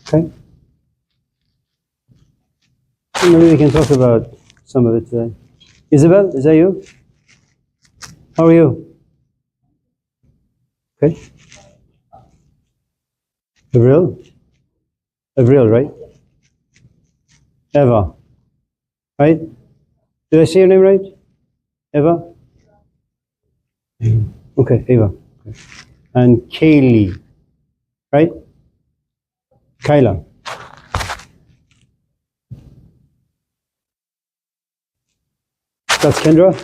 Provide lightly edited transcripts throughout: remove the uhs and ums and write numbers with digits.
Okay. Maybe we can talk about some of it today. Isabel, is that you? How are you? Okay. Avril? Avril, right? Eva. Right? Did I say your name right? Eva? Okay, Eva. Okay. And Kaylee, right? Kyla. That's Kendra?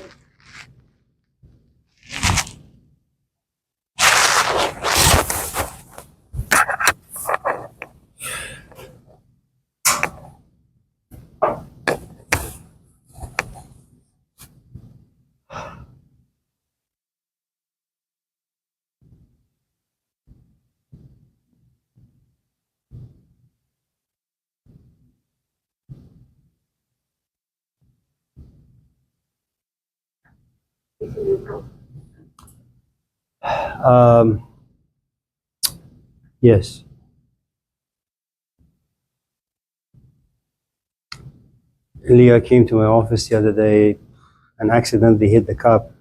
Yes. Leah came to my office the other day and accidentally hit the cup.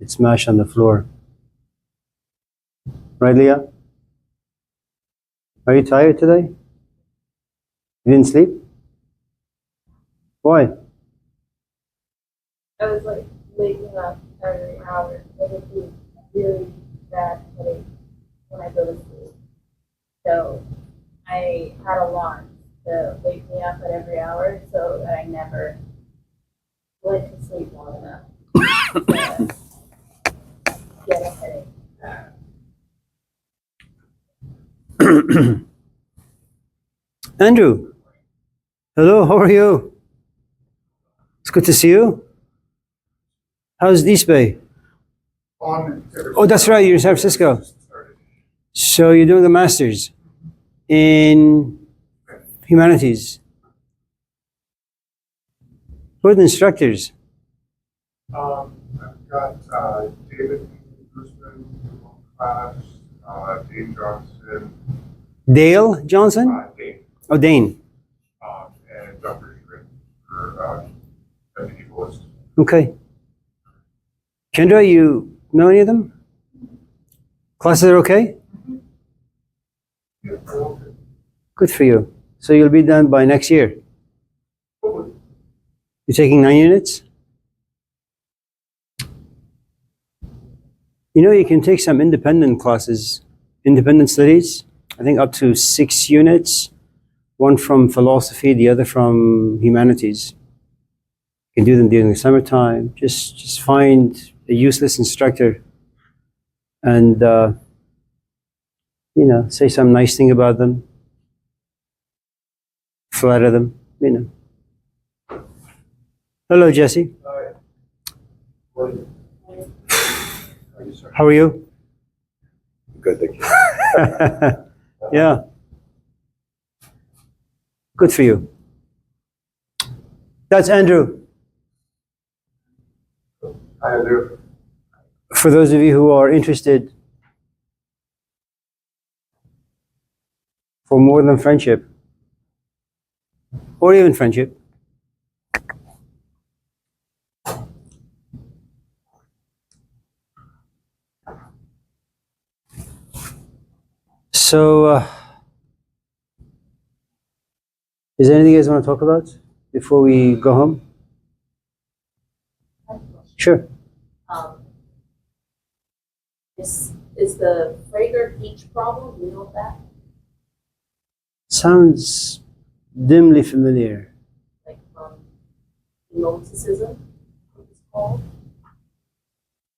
It smashed on the floor. Right, Leah? Are you tired today? You didn't sleep? Why? I was like waking up every hour. It would be really bad headache when I go to sleep. So I had alarms to wake me up at every hour so that I never went to sleep long enough to get a headache. Andrew, hello, how are you? It's good to see you. How's East Bay? Oh, that's right, you're in San Francisco. So you're doing a master's in humanities. Who are the instructors? I've got David Guzman class, Dane Johnson, Dale Johnson? Dane, Oh, Dane. and Dr. Schmidt for medievalist. Okay. Kendra, you know any of them? Classes are okay? Yeah, okay. Good for you. So you'll be done by next year. You're taking 9 units? You know, you can take some independent classes, independent studies, I think up to 6 units, one from philosophy, the other from humanities. You can do them during the summertime. Just find a useless instructor and, say some nice thing about them, flatter them, Hello, Jesse. Hi. How are you? Good, thank you. Yeah. Good for you. That's Andrew. Hi, Andrew. For those of you who are interested for more than friendship, or even friendship, so is there anything you guys want to talk about before we go home? Sure. Is the Frager Beach problem, you know that? Sounds dimly familiar. Like Gnosticism, it's called.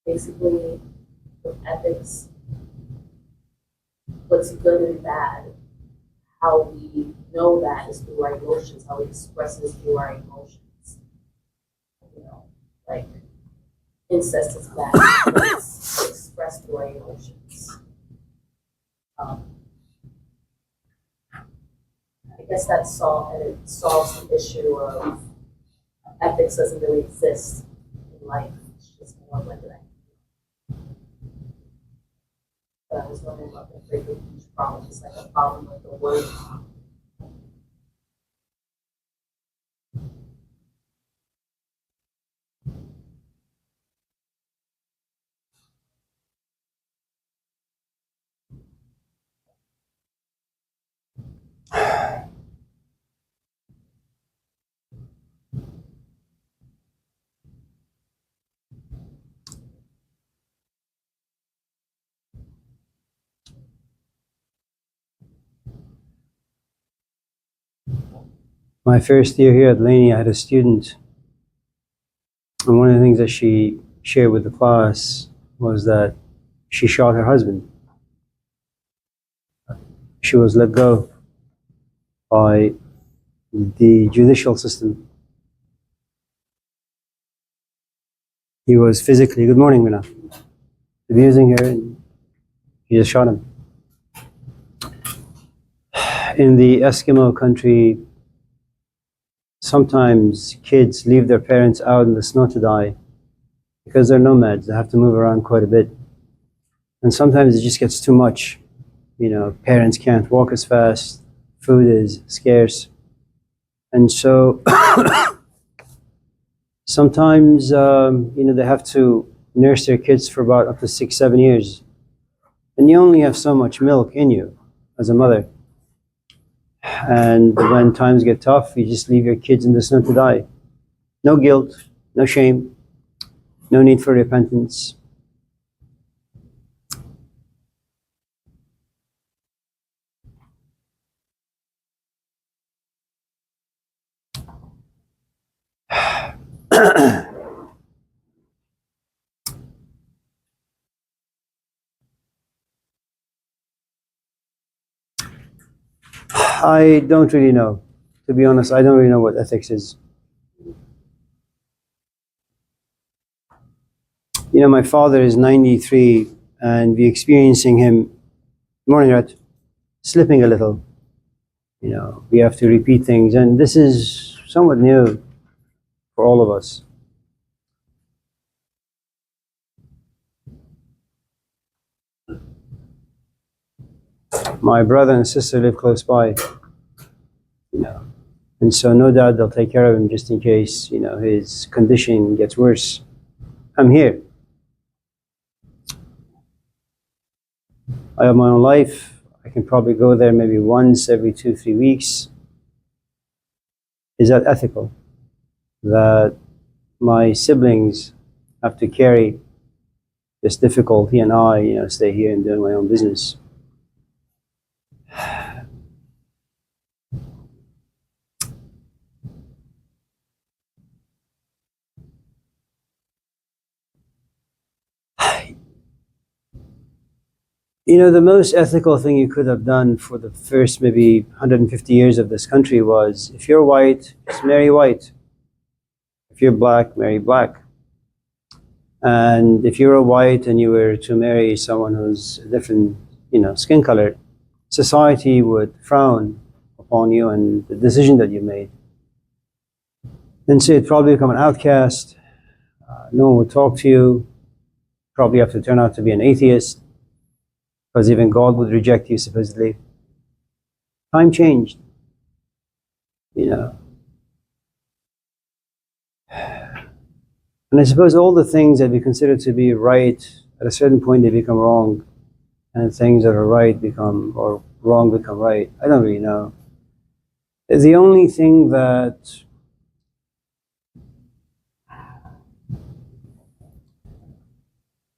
Basically, with ethics, what's good and bad, how we know that is through our emotions, how we express it is through our emotions. Like incest is bad, but it's expressed through our emotions. I guess that solves the issue of ethics doesn't really exist in life. It's just more like that. But I was wondering about the frequent use problem, it's like a problem with the word. My first year here at Laney, I had a student, and one of the things that she shared with the class was that she shot her husband. She was let go by the judicial system. He was physically, good morning, Mina, abusing her, and he just shot him. In the Eskimo country, sometimes kids leave their parents out in the snow to die because they're nomads. They have to move around quite a bit. And sometimes it just gets too much. You know, parents can't walk as fast, food is scarce. And so sometimes, they have to nurse their kids for about up to 6, 7 years. And you only have so much milk in you as a mother. And when times get tough, you just leave your kids in the snow to die. No guilt, no shame, no need for repentance. I don't really know. To be honest, I don't really know what ethics is. You know, my father is 93, and we're experiencing him, morning, Rat, slipping a little. You know, we have to repeat things, and this is somewhat new for all of us. My brother and sister live close by, you know, and so no doubt they'll take care of him just in case, you know, his condition gets worse. I'm here. I have my own life. I can probably go there maybe once every 2, 3 weeks. Is that ethical? That my siblings have to carry this difficulty and I, you know, stay here and do my own business? You know, the most ethical thing you could have done for the first maybe 150 years of this country was, if you're white, just marry white. If you're black, marry black. And if you were white and you were to marry someone who's a different, you know, skin color, society would frown upon you and the decision that you made. And so you'd probably become an outcast. No one would talk to you. Probably have to turn out to be an atheist, because even God would reject you, supposedly. Time changed, you know. And I suppose all the things that we consider to be right, at a certain point they become wrong, and things that are right become, or wrong become right. I don't really know. The only thing that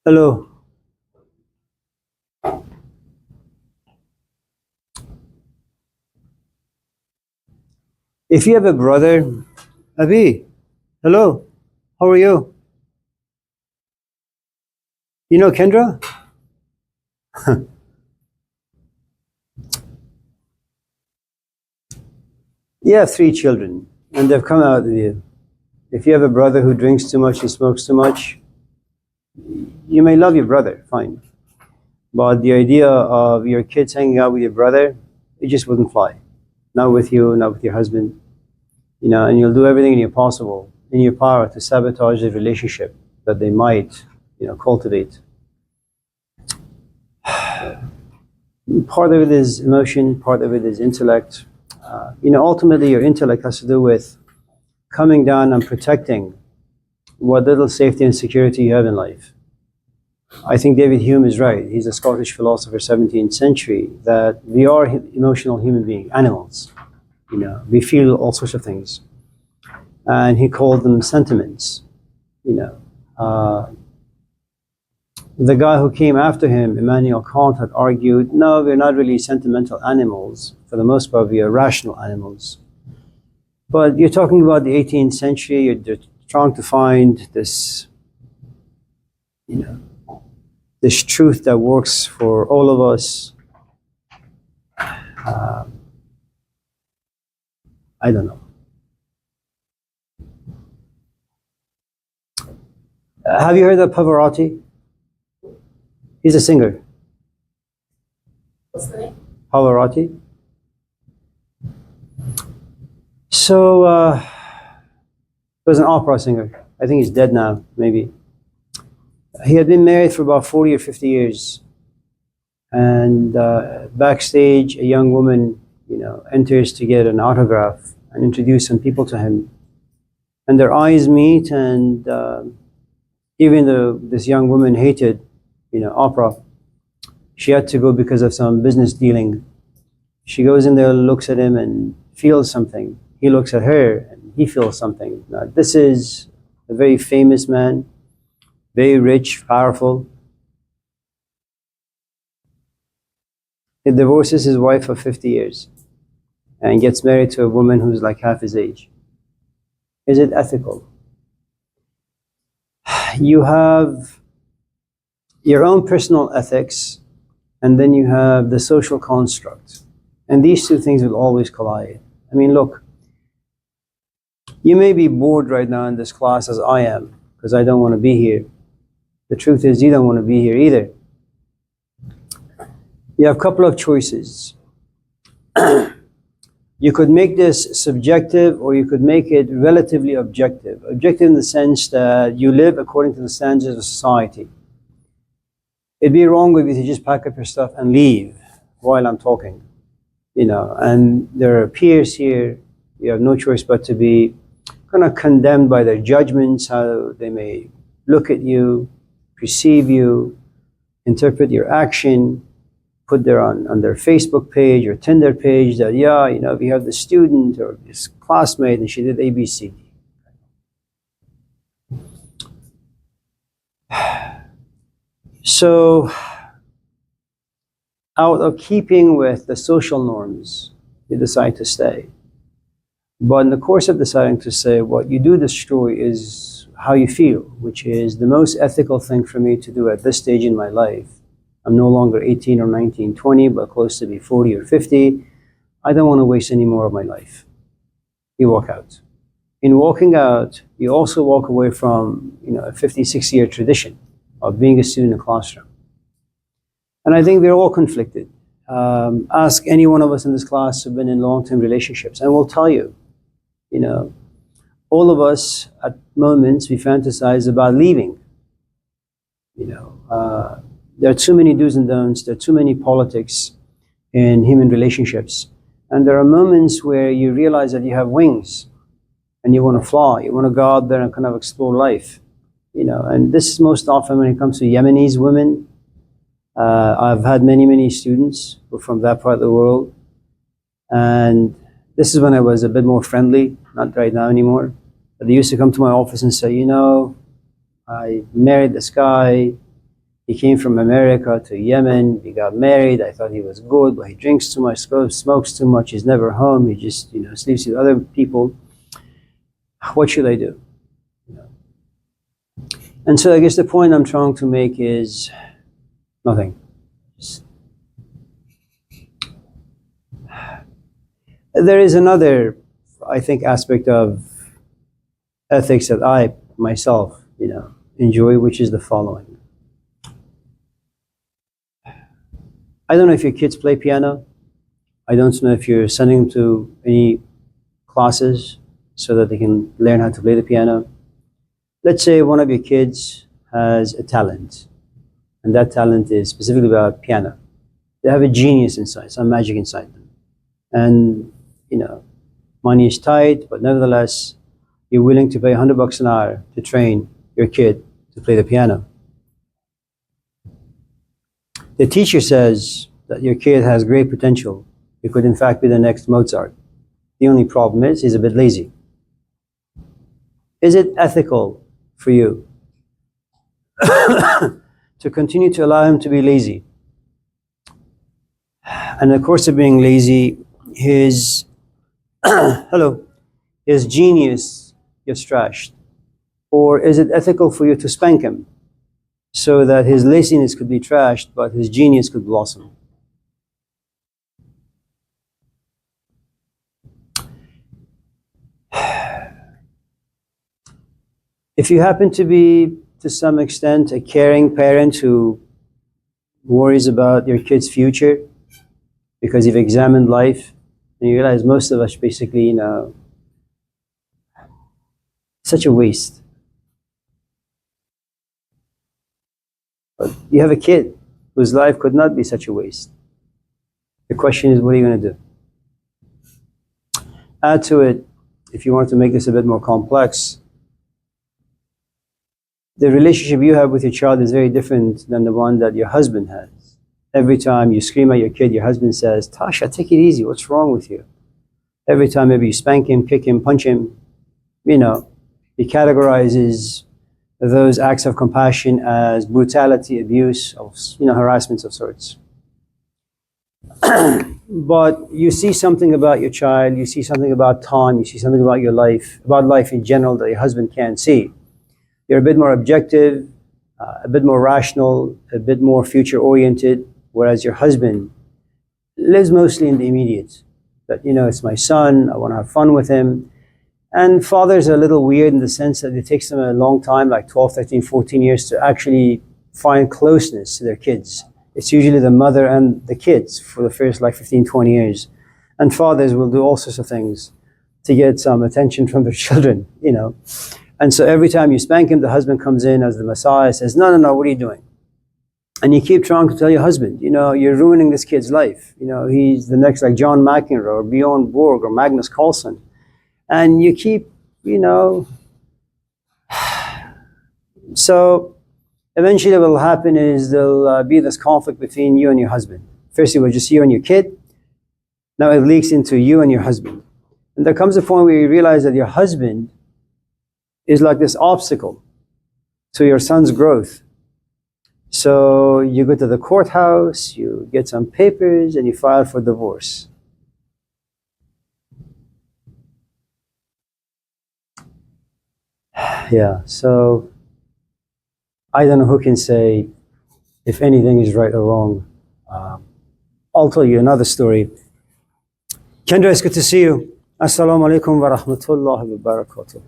hello. If you have a brother, Abi, hello, how are you? You know Kendra? You have 3 children, and they've come out with you. If you have a brother who drinks too much and smokes too much, you may love your brother, fine. But the idea of your kids hanging out with your brother, it just wouldn't fly. Not with you, not with your husband. You know, and you'll do everything in your power to sabotage the relationship that they might, you know, cultivate. Part of it is emotion, part of it is intellect. Ultimately, your intellect has to do with coming down and protecting what little safety and security you have in life. I think David Hume is right. He's a Scottish philosopher, 17th century, that we are emotional human beings, animals. We feel all sorts of things. And he called them sentiments. The guy who came after him, Immanuel Kant, had argued, no, we're not really sentimental animals. For the most part, we are rational animals. But you're talking about the 18th century, you're trying to find this, this truth that works for all of us. I don't know. Have you heard of Pavarotti? He's a singer. What's the name? Pavarotti. So, he was an opera singer. I think he's dead now, maybe. He had been married for about 40 or 50 years. And backstage, a young woman, enters to get an autograph and introduce some people to him. And their eyes meet, and even though this young woman hated, opera, she had to go because of some business dealing. She goes in there, looks at him, and feels something. He looks at her, and he feels something. Now, this is a very famous man, very rich, powerful. He divorces his wife for 50 years and gets married to a woman who's like half his age. Is it ethical? You have your own personal ethics, and then you have the social construct. And these two things will always collide. I mean, look, you may be bored right now in this class as I am, because I don't want to be here. The truth is, you don't want to be here either. You have a couple of choices. You could make this subjective, or you could make it relatively objective. Objective in the sense that you live according to the standards of society. It'd be wrong of you to just pack up your stuff and leave while I'm talking. And there are peers here. You have no choice but to be kind of condemned by their judgments, how they may look at you, perceive you, interpret your action, put there on their Facebook page or Tinder page that, we have this student or this classmate and she did ABC. So, out of keeping with the social norms, you decide to stay. But in the course of deciding to stay, what you do destroy is how you feel, which is the most ethical thing for me to do at this stage in my life. I'm no longer 18 or 19, 20, but close to be 40 or 50. I don't want to waste any more of my life. You walk out. In walking out, you also walk away from a 56-year tradition of being a student in a classroom. And I think we're all conflicted. Ask any one of us in this class who've been in long-term relationships, and we'll tell you, all of us at moments we fantasize about leaving. There are too many do's and don'ts, there are too many politics in human relationships. And there are moments where you realize that you have wings and you want to fly, you want to go out there and kind of explore life. And this is most often when it comes to Yemenis women. I've had many students who are from that part of the world. And this is when I was a bit more friendly, not right now anymore. But they used to come to my office and say, I married this guy. He came from America to Yemen. We got married. I thought he was good, but he drinks too much, smokes too much. He's never home. He just, sleeps with other people. What should I do? And so I guess the point I'm trying to make is nothing. There is another, I think, aspect of ethics that I myself, enjoy, which is the following. I don't know if your kids play piano. I don't know if you're sending them to any classes so that they can learn how to play the piano. Let's say one of your kids has a talent, and that talent is specifically about piano. They have a genius inside, some magic inside them. And, you know, money is tight, but nevertheless, you're willing to pay $100 an hour to train your kid to play the piano. The teacher says that your kid has great potential. He could in fact be the next Mozart. The only problem is he's a bit lazy. Is it ethical for you to continue to allow him to be lazy? And in the course of being lazy, his his genius gets trashed. Or is it ethical for you to spank him so that his laziness could be trashed, but his genius could blossom? If you happen to be, to some extent, a caring parent who worries about your kid's future because you've examined life, and you realize most of us basically, you know, such a waste. But you have a kid whose life could not be such a waste. The question is, what are you going to do? Add to it, if you want to make this a bit more complex, the relationship you have with your child is very different than the one that your husband has. Every time you scream at your kid, your husband says, "Tasha, take it easy, what's wrong with you?" Every time maybe you spank him, kick him, punch him, you know, he categorizes those acts of compassion as brutality, abuse, of, you know, harassments of sorts. But you see something about your child, you see something about time, you see something about your life, about life in general that your husband can't see. You're a bit more objective, a bit more rational, a bit more future-oriented, whereas your husband lives mostly in the immediate. That, you know, it's my son, I want to have fun with him. And fathers are a little weird in the sense that it takes them a long time, like 12, 13, 14 years, to actually find closeness to their kids. It's usually the mother and the kids for the first like 15, 20 years. And fathers will do all sorts of things to get some attention from their children, you know. And so every time you spank him, the husband comes in as the Messiah, says, "No, no, no, what are you doing?" And you keep trying to tell your husband, you know, you're ruining this kid's life. You know, he's the next like John McEnroe or Bjorn Borg or Magnus Carlsen. And you keep, you know, so eventually what will happen is there'll be this conflict between you and your husband. First it was just you and your kid. Now it leaks into you and your husband. And there comes a point where you realize that your husband is like this obstacle to your son's growth. So you go to the courthouse, you get some papers, and you file for divorce. Yeah, so I don't know who can say if anything is right or wrong. I'll tell you another story. Kendra, it's good to see you. Assalamu alaikum wa rahmatullahi wa barakatuh.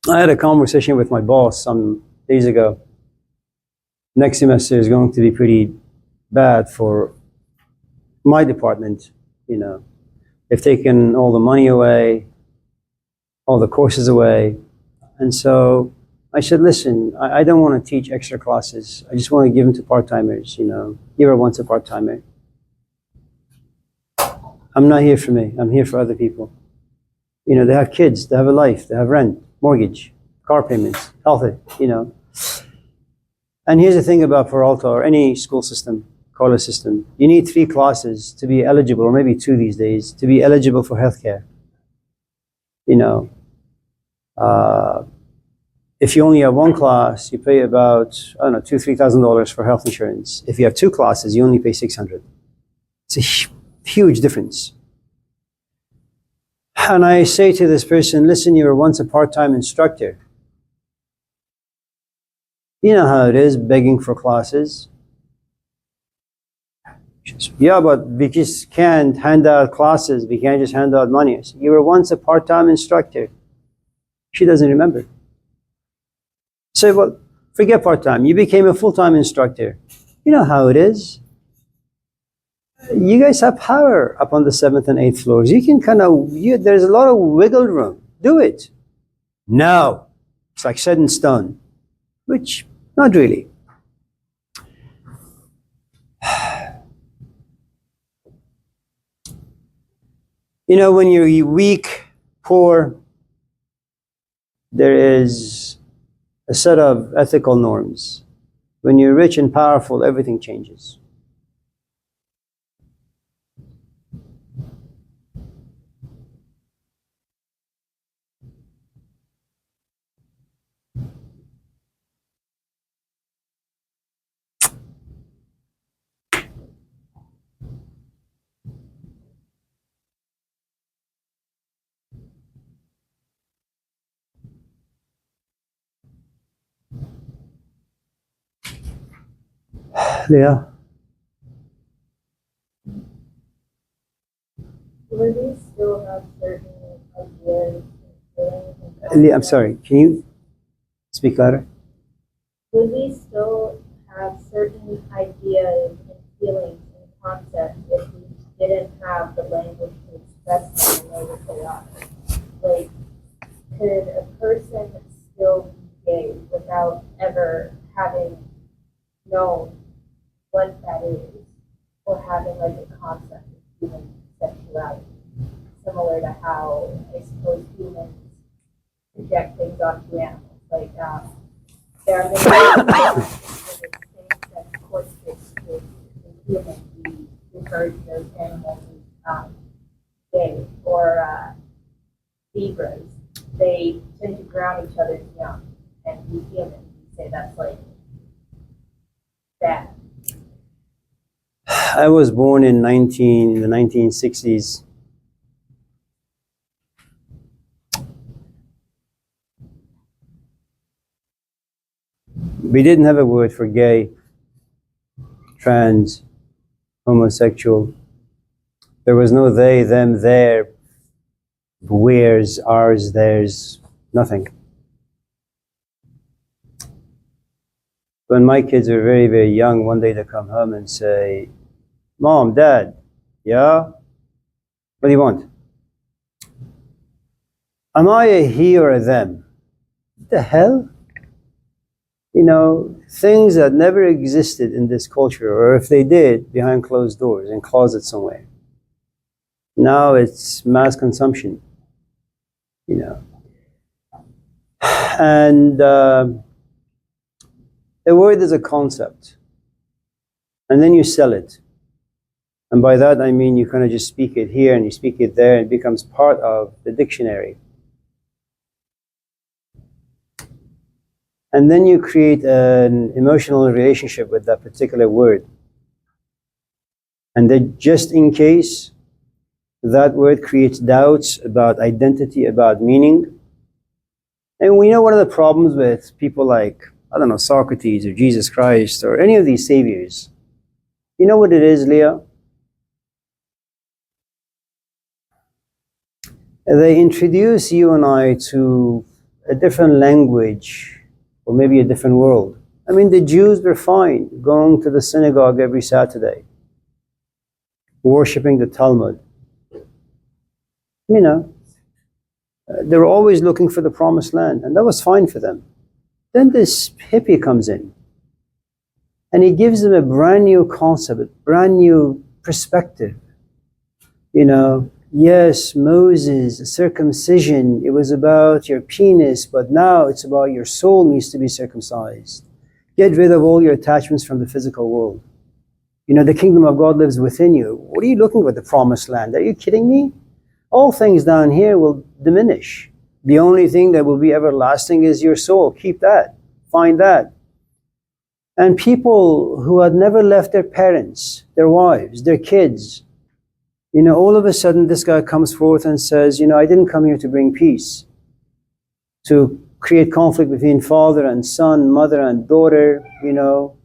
I had a conversation with my boss some days ago. Next semester is going to be pretty bad for my department. You know, they've taken all the money away, all the courses away. And so I said, listen, I don't want to teach extra classes. I just want to give them to part-timers, you know. You were once a part-timer. I'm not here for me. I'm here for other people. You know, they have kids, they have a life, they have rent, mortgage, car payments, health, you know. And here's the thing about Peralta or any school system, college system. You need 3 classes to be eligible, or maybe 2 these days, to be eligible for healthcare. You know, if you only have 1 class, you pay about, I don't know, $2,000, $3,000 for health insurance. If you have 2 classes, you only pay $600. It's a huge difference. And I say to this person, listen, you were once a part-time instructor. You know how it is, begging for classes. Yeah, but we just can't hand out classes. We can't just hand out money. I said, you were once a part-time instructor. She doesn't remember. So, well, forget part-time. You became a full-time instructor. You know how it is. You guys have power up on the 7th and 8th floors. You can kind of, there's a lot of wiggle room. Do it. No. It's like set in stone. Which Not really. You know, when you're weak, poor, there is a set of ethical norms. When you're rich and powerful, everything changes. Yeah. Do we still have certain ideas and feelings and I'm sorry, can you speak louder? would we still have certain ideas and feelings and concepts if we didn't have the language to express them the way that they are? Like, could a person still be gay without ever having known what that is, or having like a concept of human sexuality, similar to how I suppose humans project things onto animals? Like, there are many same-sex courtships with humans. We refer to those animals as gay, or zebras. They tend to drown each other's young, and we humans say that's like bad. I was born in the 1960s. We didn't have a word for gay, trans, homosexual. There was no they, them, their, where's, ours, theirs, nothing. When my kids were very, very young, one day they come home and say, Mom, Dad, yeah? What do you want? Am I a he or a them? What the hell? You know, things that never existed in this culture, or if they did, behind closed doors, in closets somewhere. Now it's mass consumption, you know. And a word is a concept, and then you sell it. And by that I mean you kind of just speak it here and you speak it there, and it becomes part of the dictionary. And then you create an emotional relationship with that particular word. And then just in case that word creates doubts about identity, about meaning. And we know one of the problems with people like, I don't know, Socrates or Jesus Christ or any of these saviors. You know what it is, Leah? They introduce you and I to a different language, or maybe a different world. I mean, the Jews were fine going to the synagogue every Saturday, worshipping the Talmud. You know, they were always looking for the promised land, and that was fine for them. Then this hippie comes in, and he gives them a brand new concept, a brand new perspective. You know, yes, Moses, circumcision, it was about your penis, but now it's about your soul needs to be circumcised. Get rid of all your attachments from the physical world. You know, the kingdom of God lives within you. What are you looking for, the promised land? Are you kidding me? All things down here will diminish. The only thing that will be everlasting is your soul. Keep that. Find that. And people who had never left their parents, their wives, their kids, you know, all of a sudden this guy comes forth and says, you know, I didn't come here to bring peace, to create conflict between father and son, mother and daughter, you know,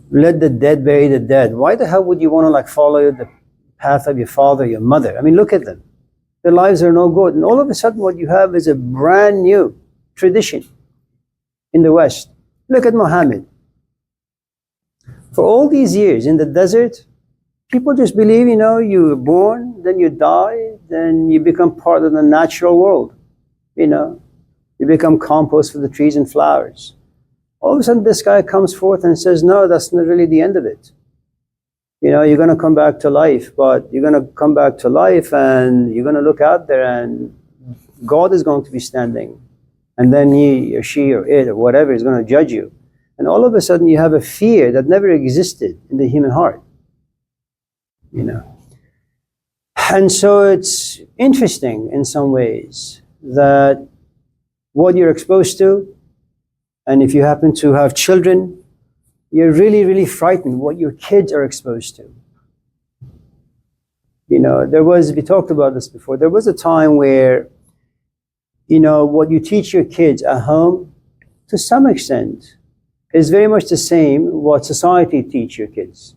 let the dead bury the dead. Why the hell would you want to like follow the path of your father, your mother? I mean, look at them. Their lives are no good. And all of a sudden what you have is a brand new tradition in the West. Look at Muhammad. For all these years in the desert, people just believe, you know, you were born, then you die, then you become part of the natural world. You know, you become compost for the trees and flowers. All of a sudden this guy comes forth and says, no, that's not really the end of it. You know, you're going to come back to life, but you're going to come back to life and you're going to look out there and God is going to be standing. And then he or she or it or whatever is going to judge you. And all of a sudden you have a fear that never existed in the human heart. You know. And so it's interesting in some ways that what you're exposed to, and if you happen to have children, you're really, really frightened what your kids are exposed to. You know, we talked about this before, there was a time where, you know, what you teach your kids at home, to some extent, is very much the same what society teach your kids.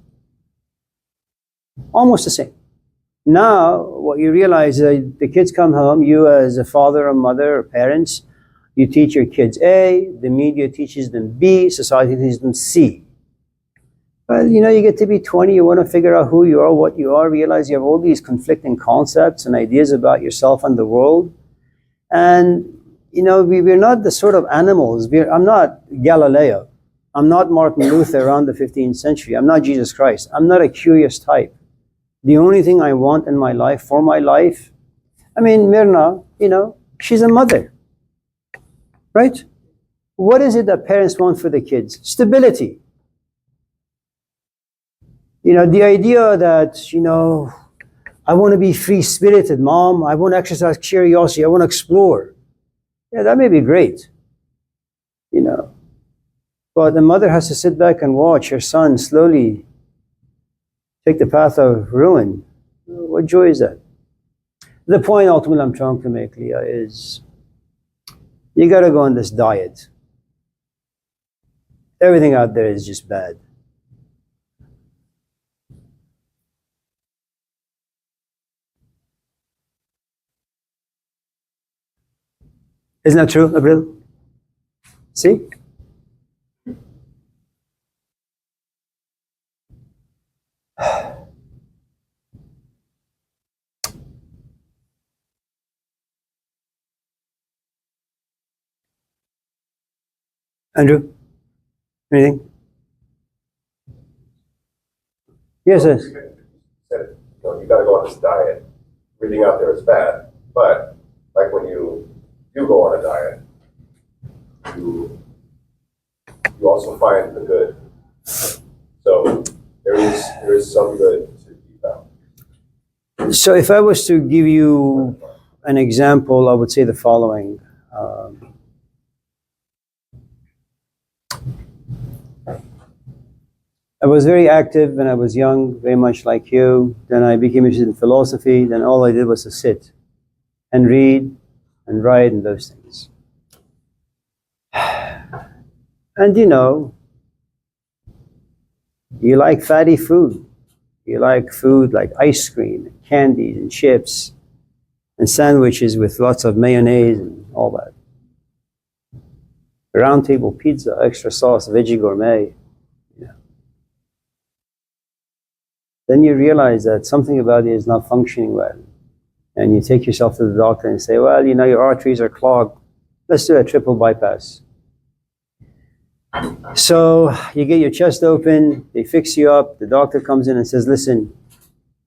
Almost the same. Now, what you realize is the kids come home, you as a father or mother or parents, you teach your kids A, the media teaches them B, society teaches them C. Well, you know, you get to be 20, you want to figure out who you are, what you are, realize you have all these conflicting concepts and ideas about yourself and the world. And, you know, we're not the sort of animals. I'm not Galileo. I'm not Martin Luther around the 15th century. I'm not Jesus Christ. I'm not a curious type. The only thing I want in my life, for my life, I mean, Myrna, you know, she's a mother, right? What is it that parents want for the kids? Stability. You know, the idea that, you know, I want to be free-spirited, Mom. I want to exercise curiosity. I want to explore. Yeah, that may be great, you know. But the mother has to sit back and watch her son slowly take the path of ruin. What joy is that? The point ultimately I'm trying to make, Leah, is you got to go on this diet. Everything out there is just bad. Isn't that true, Abril? See? Andrew? Anything? Yes, yes. You said, you know, you got to go on this diet. Everything out there is bad, but like when you go on a diet, you also find the good. So there is some good to be found. So if I was to give you an example, I would say the following. I was very active when I was young, very much like you. Then I became interested in philosophy. Then all I did was to sit and read and write and those things. And you know, you like fatty food. You like food like ice cream, and candies and chips and sandwiches with lots of mayonnaise and all that. Round table pizza, extra sauce, veggie gourmet. Then you realize that something about it is not functioning well. And you take yourself to the doctor and say, well, you know, your arteries are clogged. Let's do a triple bypass. So you get your chest open, they fix you up, the doctor comes in and says, listen,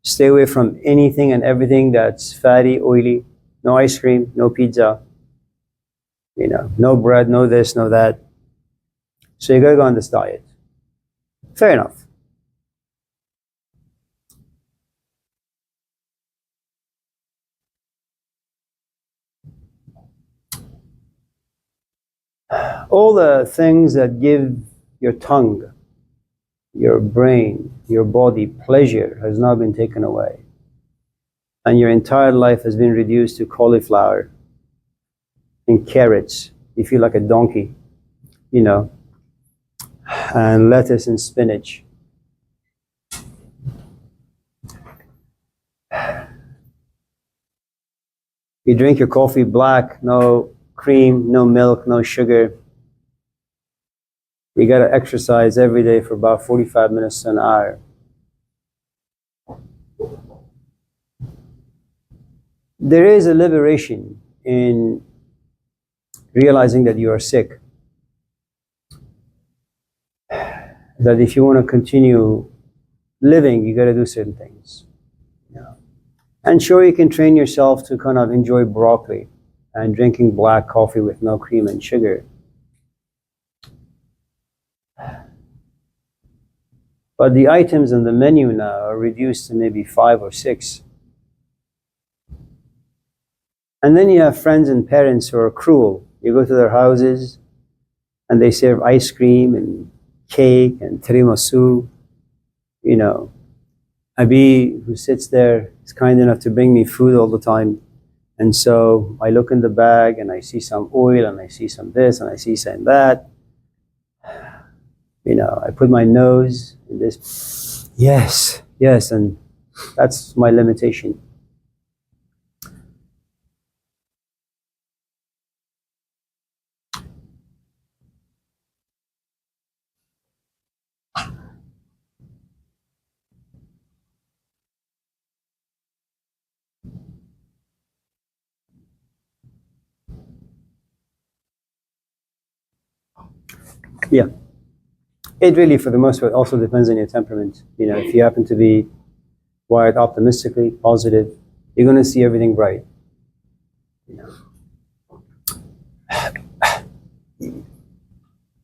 stay away from anything and everything that's fatty, oily, no ice cream, no pizza, you know, no bread, no this, no that. So you gotta go on this diet. Fair enough. All the things that give your tongue, your brain, your body pleasure has now been taken away. And your entire life has been reduced to cauliflower and carrots. You feel like a donkey, you know, and lettuce and spinach. You drink your coffee black, no cream, no milk, no sugar. You got to exercise every day for about 45 minutes to an hour. There is a liberation in realizing that you are sick. that if you want to continue living, you got to do certain things. And sure, you can train yourself to kind of enjoy broccoli and drinking black coffee with no cream and sugar. But the items on the menu now are reduced to maybe 5 or 6. And then you have friends and parents who are cruel. You go to their houses and they serve ice cream and cake and tiramisu. You know, Abi, who sits there, is kind enough to bring me food all the time. And so I look in the bag and I see some oil and I see some this and I see some that. You know, I put my nose in this. Yes, yes, and that's my limitation. Yeah. It really, for the most part, also depends on your temperament. You know, if you happen to be wired optimistically, positive, you're going to see everything bright. You know.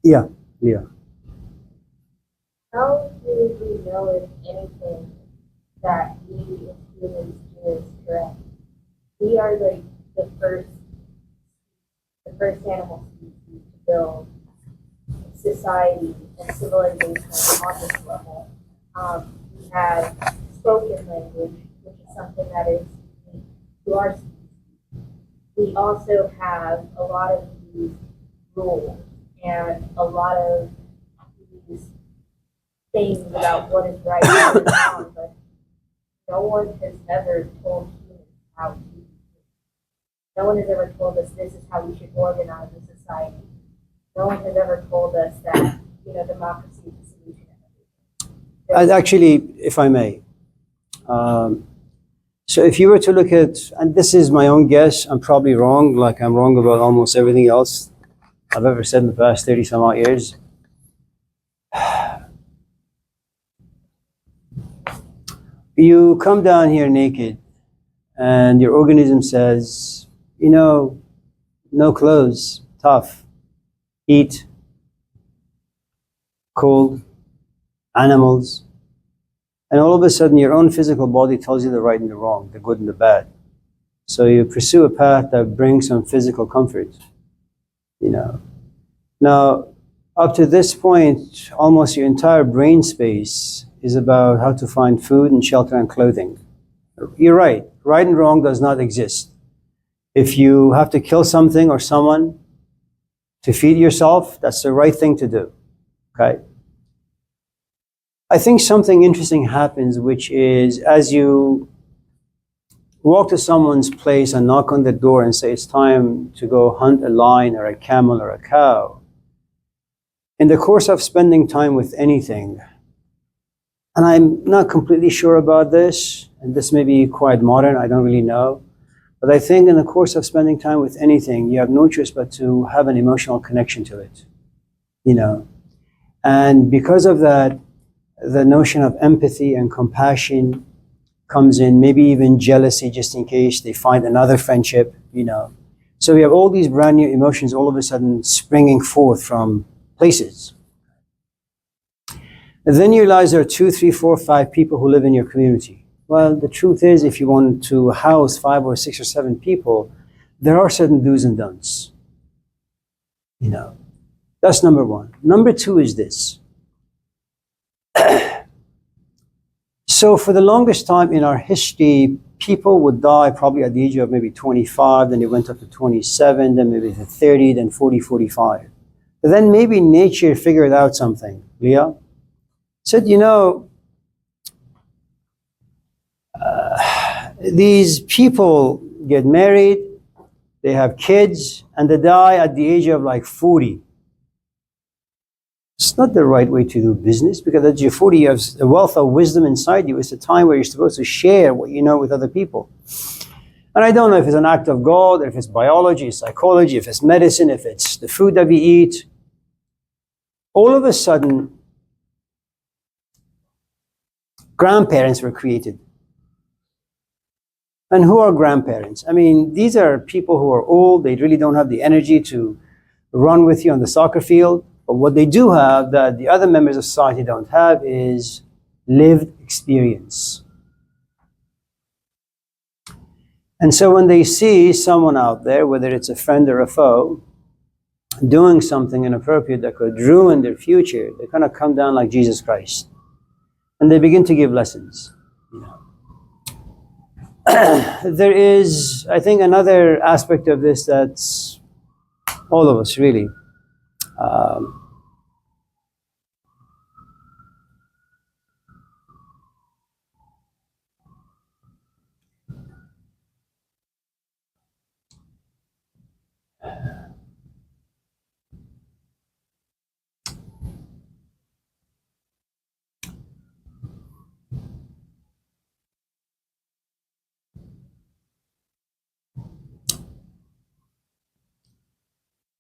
Yeah, yeah. How do we know if anything that we as humans do is correct? We are like the first animal species to build society and civilization on this level. We have spoken language, which is something that is unique to our species. We also have a lot of these rules and a lot of these things about what is right and what is wrong, but no one has ever told humans how to do it. No one has ever told us this is how we should organize a society. No one has ever told us that, you know, democracy is the solution. And actually, if I may, so if you were to look at, and this is my own guess, I'm probably wrong, like I'm wrong about almost everything else I've ever said in the past 30 some odd years. You come down here naked and your organism says, you know, no clothes, tough, heat, cold, animals. And all of a sudden your own physical body tells you the right and the wrong, the good and the bad. So you pursue a path that brings some physical comfort, you know. Now, up to this point, almost your entire brain space is about how to find food and shelter and clothing. You're right. Right and wrong does not exist. If you have to kill something or someone to feed yourself, that's the right thing to do. Okay? I think something interesting happens, which is as you walk to someone's place and knock on the door and say it's time to go hunt a lion or a camel or a cow, in the course of spending time with anything, and I'm not completely sure about this, and this may be quite modern, I don't really know, but I think in the course of spending time with anything, you have no choice but to have an emotional connection to it, you know. And because of that, the notion of empathy and compassion comes in, maybe even jealousy, just in case they find another friendship, you know. So we have all these brand new emotions all of a sudden springing forth from places. And then you realize there are 2, 3, 4, 5 people who live in your community. Well, the truth is, if you want to house 5 or 6 or 7 people, there are certain do's and don'ts. You know, that's number one. Number two is this. So for the longest time in our history, people would die probably at the age of maybe 25, then it went up to 27, then maybe to 30, then 40, 45. But then maybe nature figured out something. Leah said, you know, these people get married, they have kids, and they die at the age of like 40. It's not the right way to do business, because at your 40 you have a wealth of wisdom inside you. It's a time where you're supposed to share what you know with other people. And I don't know if it's an act of God, or if it's biology, psychology, if it's medicine, if it's the food that we eat. All of a sudden, grandparents were created. And who are grandparents? I mean, these are people who are old. They really don't have the energy to run with you on the soccer field. But what they do have that the other members of society don't have is lived experience. And so when they see someone out there, whether it's a friend or a foe, doing something inappropriate that could ruin their future, they kind of come down like Jesus Christ. And they begin to give lessons. There is, I think, another aspect of this that's all of us really.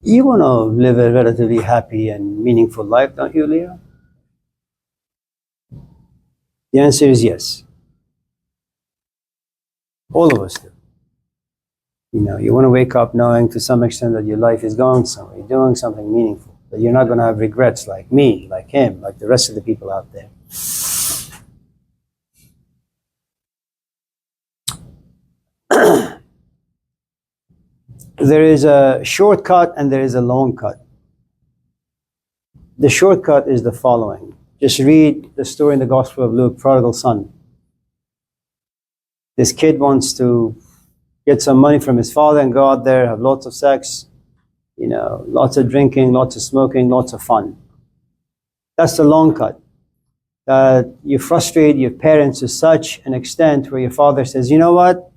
You want to live a relatively happy and meaningful life, don't you, Leah? The answer is yes. All of us do. You want to wake up knowing to some extent that your life is going somewhere, you're doing something meaningful, that you're not going to have regrets like me, like him, like the rest of the people out there. There is a shortcut and there is a long cut. The shortcut is the following. Just read the story in the Gospel of Luke, prodigal son. This kid wants to get some money from his father and go out there, have lots of sex, lots of drinking, lots of smoking, lots of fun. That's the long cut. You frustrate your parents to such an extent where your father says, you know what?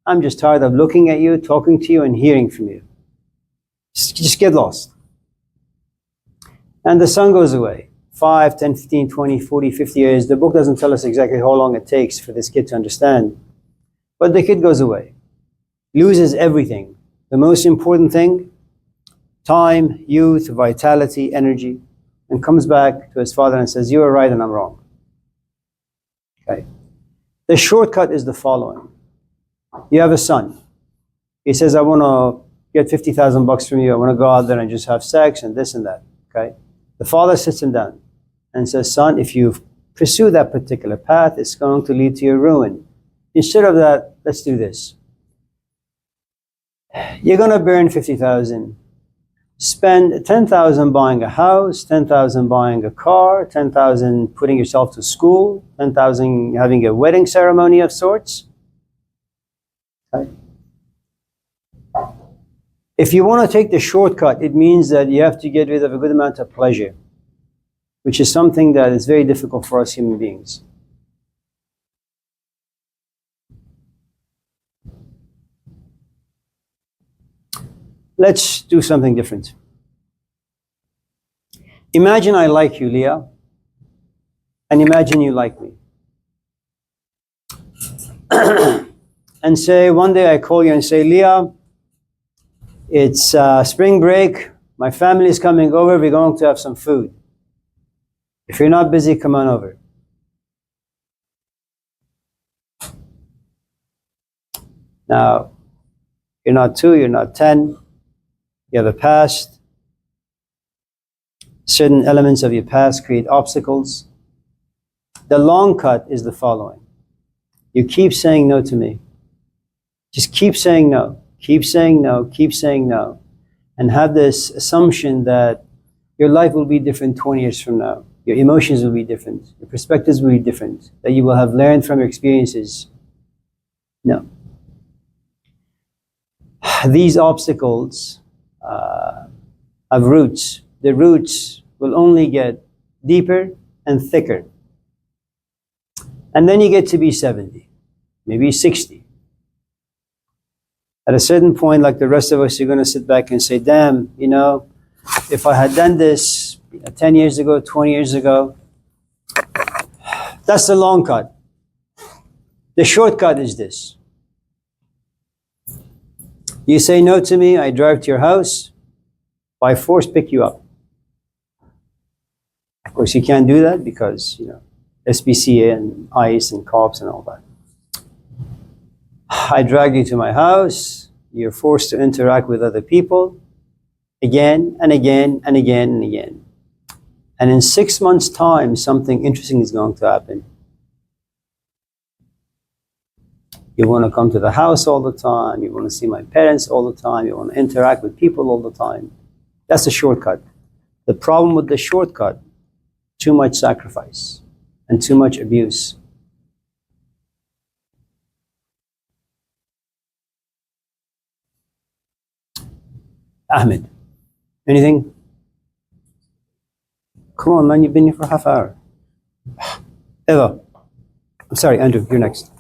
I'm just tired of looking at you, talking to you, and hearing from you. Just get lost. And the son goes away. 5, 10, 15, 20, 40, 50 years. The book doesn't tell us exactly how long it takes for this kid to understand. But the kid goes away. Loses everything. The most important thing, time, youth, vitality, energy, and comes back to his father and says, you were right and I'm wrong. Okay. The shortcut is the following. You have a son. He says, I want to get $50,000 from you. I want to go out there and just have sex and this and that. Okay. The father sits him down and says, son, if you pursue that particular path, it's going to lead to your ruin. Instead of that, let's do this. You're going to burn 50,000. Spend 10,000 buying a house, 10,000 buying a car, 10,000 putting yourself to school, 10,000 having a wedding ceremony of sorts. Okay. If you want to take the shortcut, it means that you have to get rid of a good amount of pleasure, which is something that is very difficult for us human beings. Let's do something different. Imagine I like you, Leah, and imagine you like me. And say, one day I call you and say, Leah, it's spring break, my family is coming over, we're going to have some food. If you're not busy, come on over. Now, you're not 2, you're not 10, you have a past. Certain elements of your past create obstacles. The long cut is the following. You keep saying no to me. Just keep saying no, keep saying no, keep saying no. And have this assumption that your life will be different 20 years from now. Your emotions will be different. Your perspectives will be different. That you will have learned from your experiences. No. These obstacles have roots. The roots will only get deeper and thicker. And then you get to be 70, maybe 60. At a certain point, like the rest of us, you're going to sit back and say, damn, if I had done this 10 years ago, 20 years ago, that's the long cut. The shortcut is this. You say no to me, I drive to your house, by force pick you up. Of course, you can't do that because, SPCA and ICE and cops and all that. I drag you to my house. You're forced to interact with other people again and again and again and again. And in 6 months' time, something interesting is going to happen. You want to come to the house all the time. You want to see my parents all the time. You want to interact with people all the time. That's the shortcut. The problem with the shortcut, too much sacrifice and too much abuse. Ahmed, anything? Come on, man, you've been here for half hour. Eva, I'm sorry, Andrew, you're next.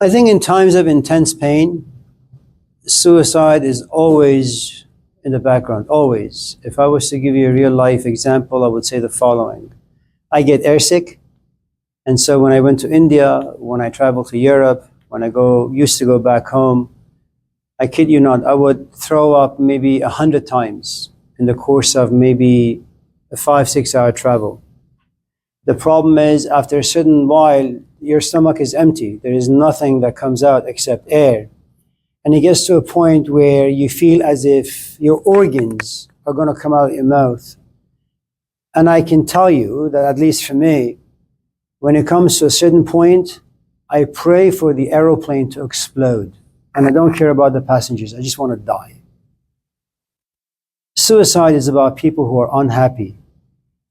I think in times of intense pain, suicide is always in the background, always. If I was to give you a real life example, I would say the following. I get airsick, and so when I went to India, when I traveled to Europe, when I used to go back home, I kid you not, I would throw up maybe 100 times in the course of maybe a 5-6 hour travel. The problem is, after a certain while, your stomach is empty. There is nothing that comes out except air. And it gets to a point where you feel as if your organs are going to come out of your mouth. And I can tell you that, at least for me, when it comes to a certain point, I pray for the aeroplane to explode. And I don't care about the passengers. I just want to die. Suicide is about people who are unhappy.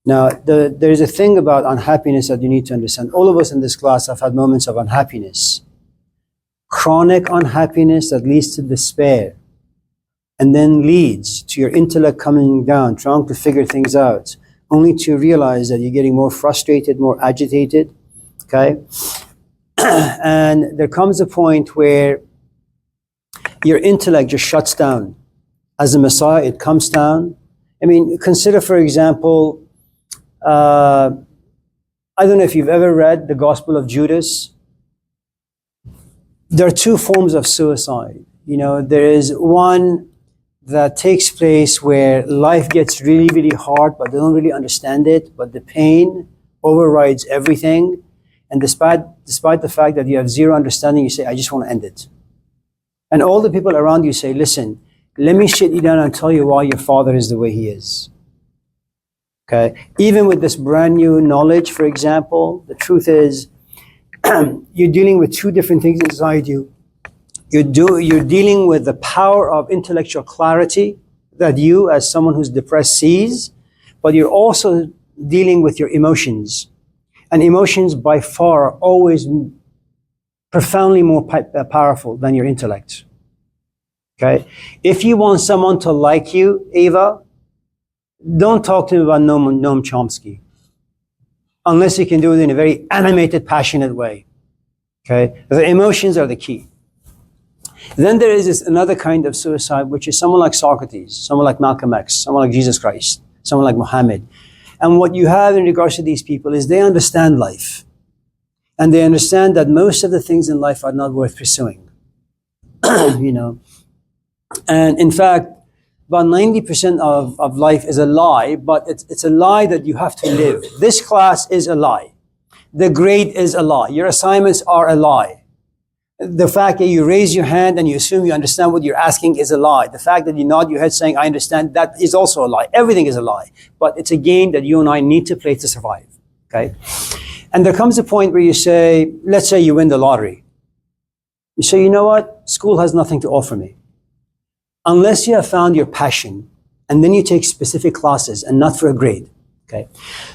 Now, there's a thing about unhappiness that you need to understand. All of us in this class have had moments of unhappiness. Chronic unhappiness that leads to despair and then leads to your intellect coming down, trying to figure things out, only to realize that you're getting more frustrated, more agitated, okay? And there comes a point where your intellect just shuts down. As a Messiah, it comes down. I mean, consider, for example, I don't know if you've ever read the Gospel of Judas. There are two forms of suicide. You know, there is one that takes place where life gets really, really hard, but they don't really understand it, but the pain overrides everything. And despite the fact that you have zero understanding, you say, I just want to end it. And all the people around you say, listen, let me sit you down and tell you why your father is the way he is. Okay? Even with this brand new knowledge, for example, the truth is, you're dealing with two different things inside you. You're dealing with the power of intellectual clarity that you, as someone who's depressed, sees, but you're also dealing with your emotions. And emotions, by far, are always profoundly more powerful than your intellect. Okay? If you want someone to like you, Ava, don't talk to him about Noam Chomsky. Unless you can do it in a very animated, passionate way. Okay? The emotions are the key. Then there is another kind of suicide, which is someone like Socrates, someone like Malcolm X, someone like Jesus Christ, someone like Muhammad. And what you have in regards to these people is they understand life. And they understand that most of the things in life are not worth pursuing. You know? And in fact, about 90% of life is a lie, but it's a lie that you have to live. This class is a lie. The grade is a lie. Your assignments are a lie. The fact that you raise your hand and you assume you understand what you're asking is a lie. The fact that you nod your head saying, I understand, that is also a lie. Everything is a lie. But it's a game that you and I need to play to survive. Okay? And there comes a point where you say, let's say you win the lottery. You say, you know what? School has nothing to offer me. Unless you have found your passion, and then you take specific classes and not for a grade. Okay.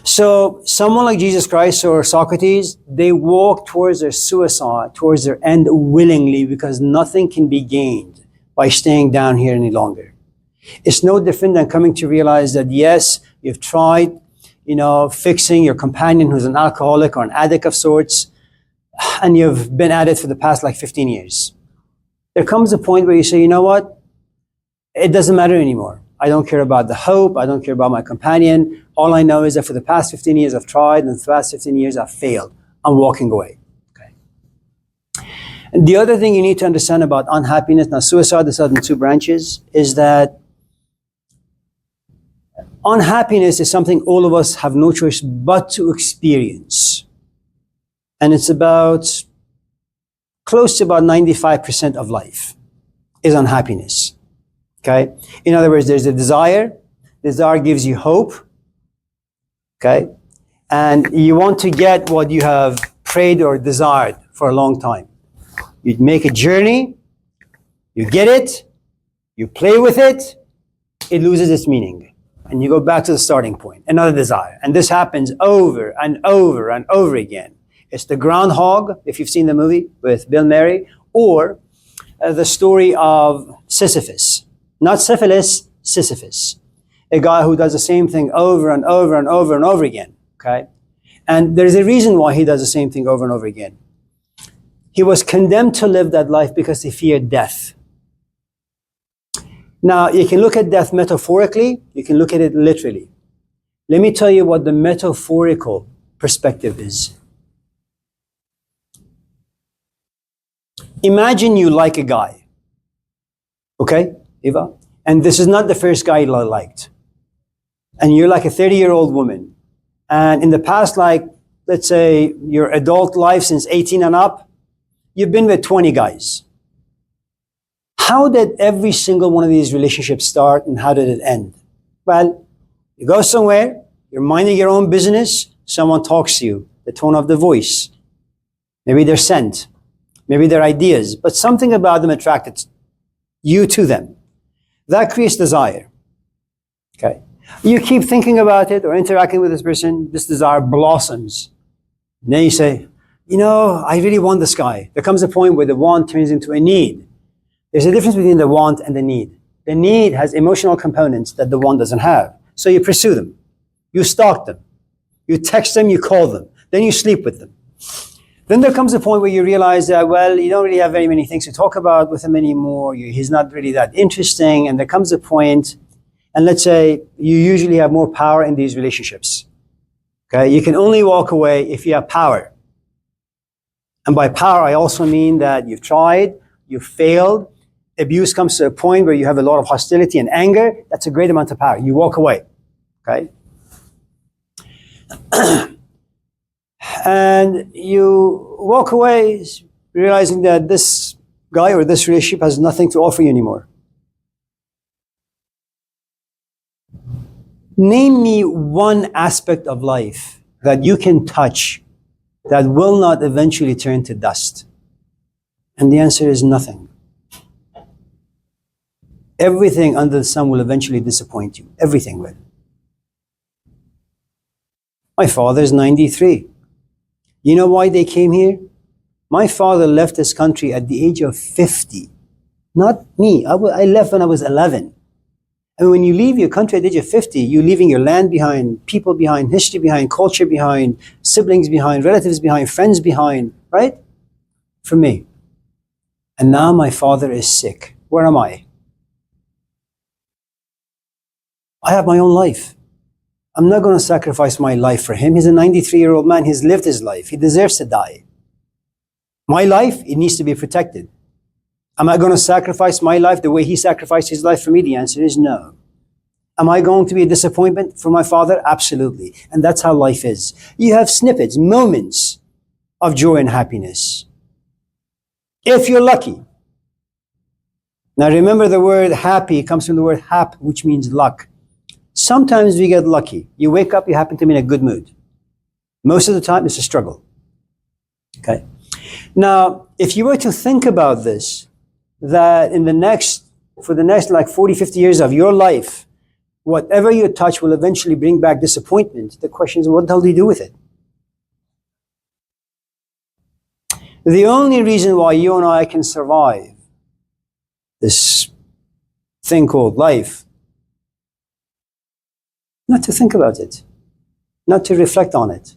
So someone like Jesus Christ or Socrates, they walk towards their suicide, towards their end willingly, because nothing can be gained by staying down here any longer. It's no different than coming to realize that yes, you've tried, fixing your companion who's an alcoholic or an addict of sorts, and you've been at it for the past 15 years. There comes a point where you say, you know what? It doesn't matter anymore. I don't care about the hope. I don't care about my companion. All I know is that for the past 15 years I've tried, and for the past 15 years I've failed. I'm walking away. Okay. The other thing you need to understand about unhappiness, now suicide is in two branches, is that unhappiness is something all of us have no choice but to experience. And it's about close to about 95% of life is unhappiness. Okay? In other words, there's a desire. Desire gives you hope. Okay? And you want to get what you have prayed or desired for a long time. You make a journey, you get it, you play with it, it loses its meaning. And you go back to the starting point, another desire. And this happens over and over and over again. It's the groundhog, if you've seen the movie with Bill Murray, or the story of Sisyphus. Not syphilis, Sisyphus. A guy who does the same thing over and over and over and over again. Okay? And there's a reason why he does the same thing over and over again. He was condemned to live that life because he feared death. Now, you can look at death metaphorically, you can look at it literally. Let me tell you what the metaphorical perspective is. Imagine you like a guy. Okay, Eva? And this is not the first guy you liked. And you're like a 30-year-old woman. And in the past, like, let's say, your adult life since 18 and up, you've been with 20 guys. How did every single one of these relationships start and how did it end? Well, you go somewhere, you're minding your own business, someone talks to you, the tone of the voice, maybe their scent, maybe their ideas, but something about them attracted you to them. That creates desire. Okay. You keep thinking about it or interacting with this person, this desire blossoms. And then you say, you know, I really want this guy. There comes a point where the want turns into a need. There's a difference between the want and the need. The need has emotional components that the want doesn't have. So you pursue them. You stalk them. You text them, you call them. Then you sleep with them. Then there comes a point where you realize that, well, you don't really have very many things to talk about with him anymore. He's not really that interesting. And there comes a point, and let's say you usually have more power in these relationships. Okay? You can only walk away if you have power. And by power, I also mean that you've tried, you've failed, abuse comes to a point where you have a lot of hostility and anger. That's a great amount of power. You walk away. Okay? And you walk away realizing that this guy or this relationship has nothing to offer you anymore. Name me one aspect of life that you can touch that will not eventually turn to dust. And the answer is nothing. Everything under the sun will eventually disappoint you. Everything will. My father's 93. You know why they came here? My father left this country at the age of 50. Not me. I left when I was 11. And when you leave your country at the age of 50, you're leaving your land behind, people behind, history behind, culture behind, siblings behind, relatives behind, friends behind, right? For me. And now my father is sick. Where am I? I have my own life. I'm not going to sacrifice my life for him. He's a 93-year-old man. He's lived his life. He deserves to die. My life, it needs to be protected. Am I going to sacrifice my life the way he sacrificed his life for me? The answer is no. Am I going to be a disappointment for my father? Absolutely. And that's how life is. You have snippets, moments of joy and happiness. If you're lucky. Now remember, the word happy comes from the word hap, which means luck. Sometimes we get lucky. You wake up, you happen to be in a good mood. Most of the time, it's a struggle. Okay. Now, if you were to think about this, that for the next like 40, 50 years of your life, whatever you touch will eventually bring back disappointment. The question is, what the hell do you do with it? The only reason why you and I can survive this thing called life, not to think about it, not to reflect on it.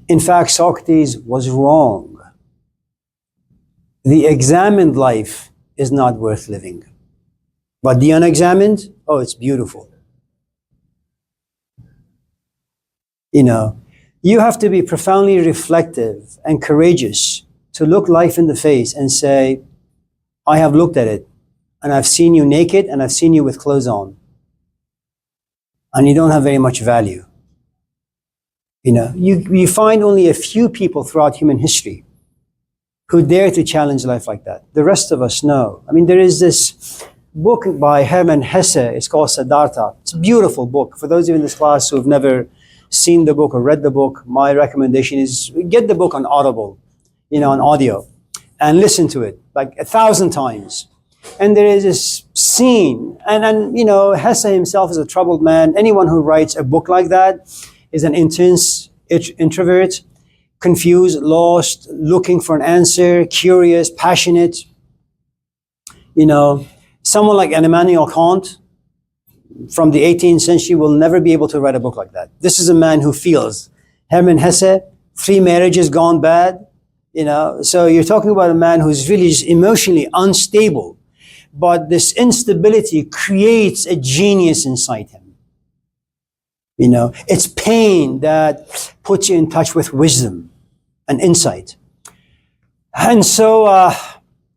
In fact, Socrates was wrong. The examined life is not worth living. But the unexamined, oh, it's beautiful. You know, You have to be profoundly reflective and courageous to look life in the face and say, I have looked at it, and I've seen you naked, and I've seen you with clothes on. And you don't have very much value. You know, you find only a few people throughout human history who dare to challenge life like that. The rest of us know. I mean, there is this book by Hermann Hesse. It's called Siddhartha. It's a beautiful book. For those of you in this class who have never seen the book or read the book, my recommendation is get the book on Audible, you know, on audio, and listen to it like 1,000 times. And there is this scene, and you know, Hesse himself is a troubled man. Anyone who writes a book like that is an intense introvert, confused, lost, looking for an answer, curious, passionate. You know, someone like Immanuel Kant from the 18th century will never be able to write a book like that. This is a man who feels. Hermann Hesse, 3 marriages gone bad, you know. So you're talking about a man who's really emotionally unstable. But this instability creates a genius inside him. You know, it's pain that puts you in touch with wisdom and insight. And so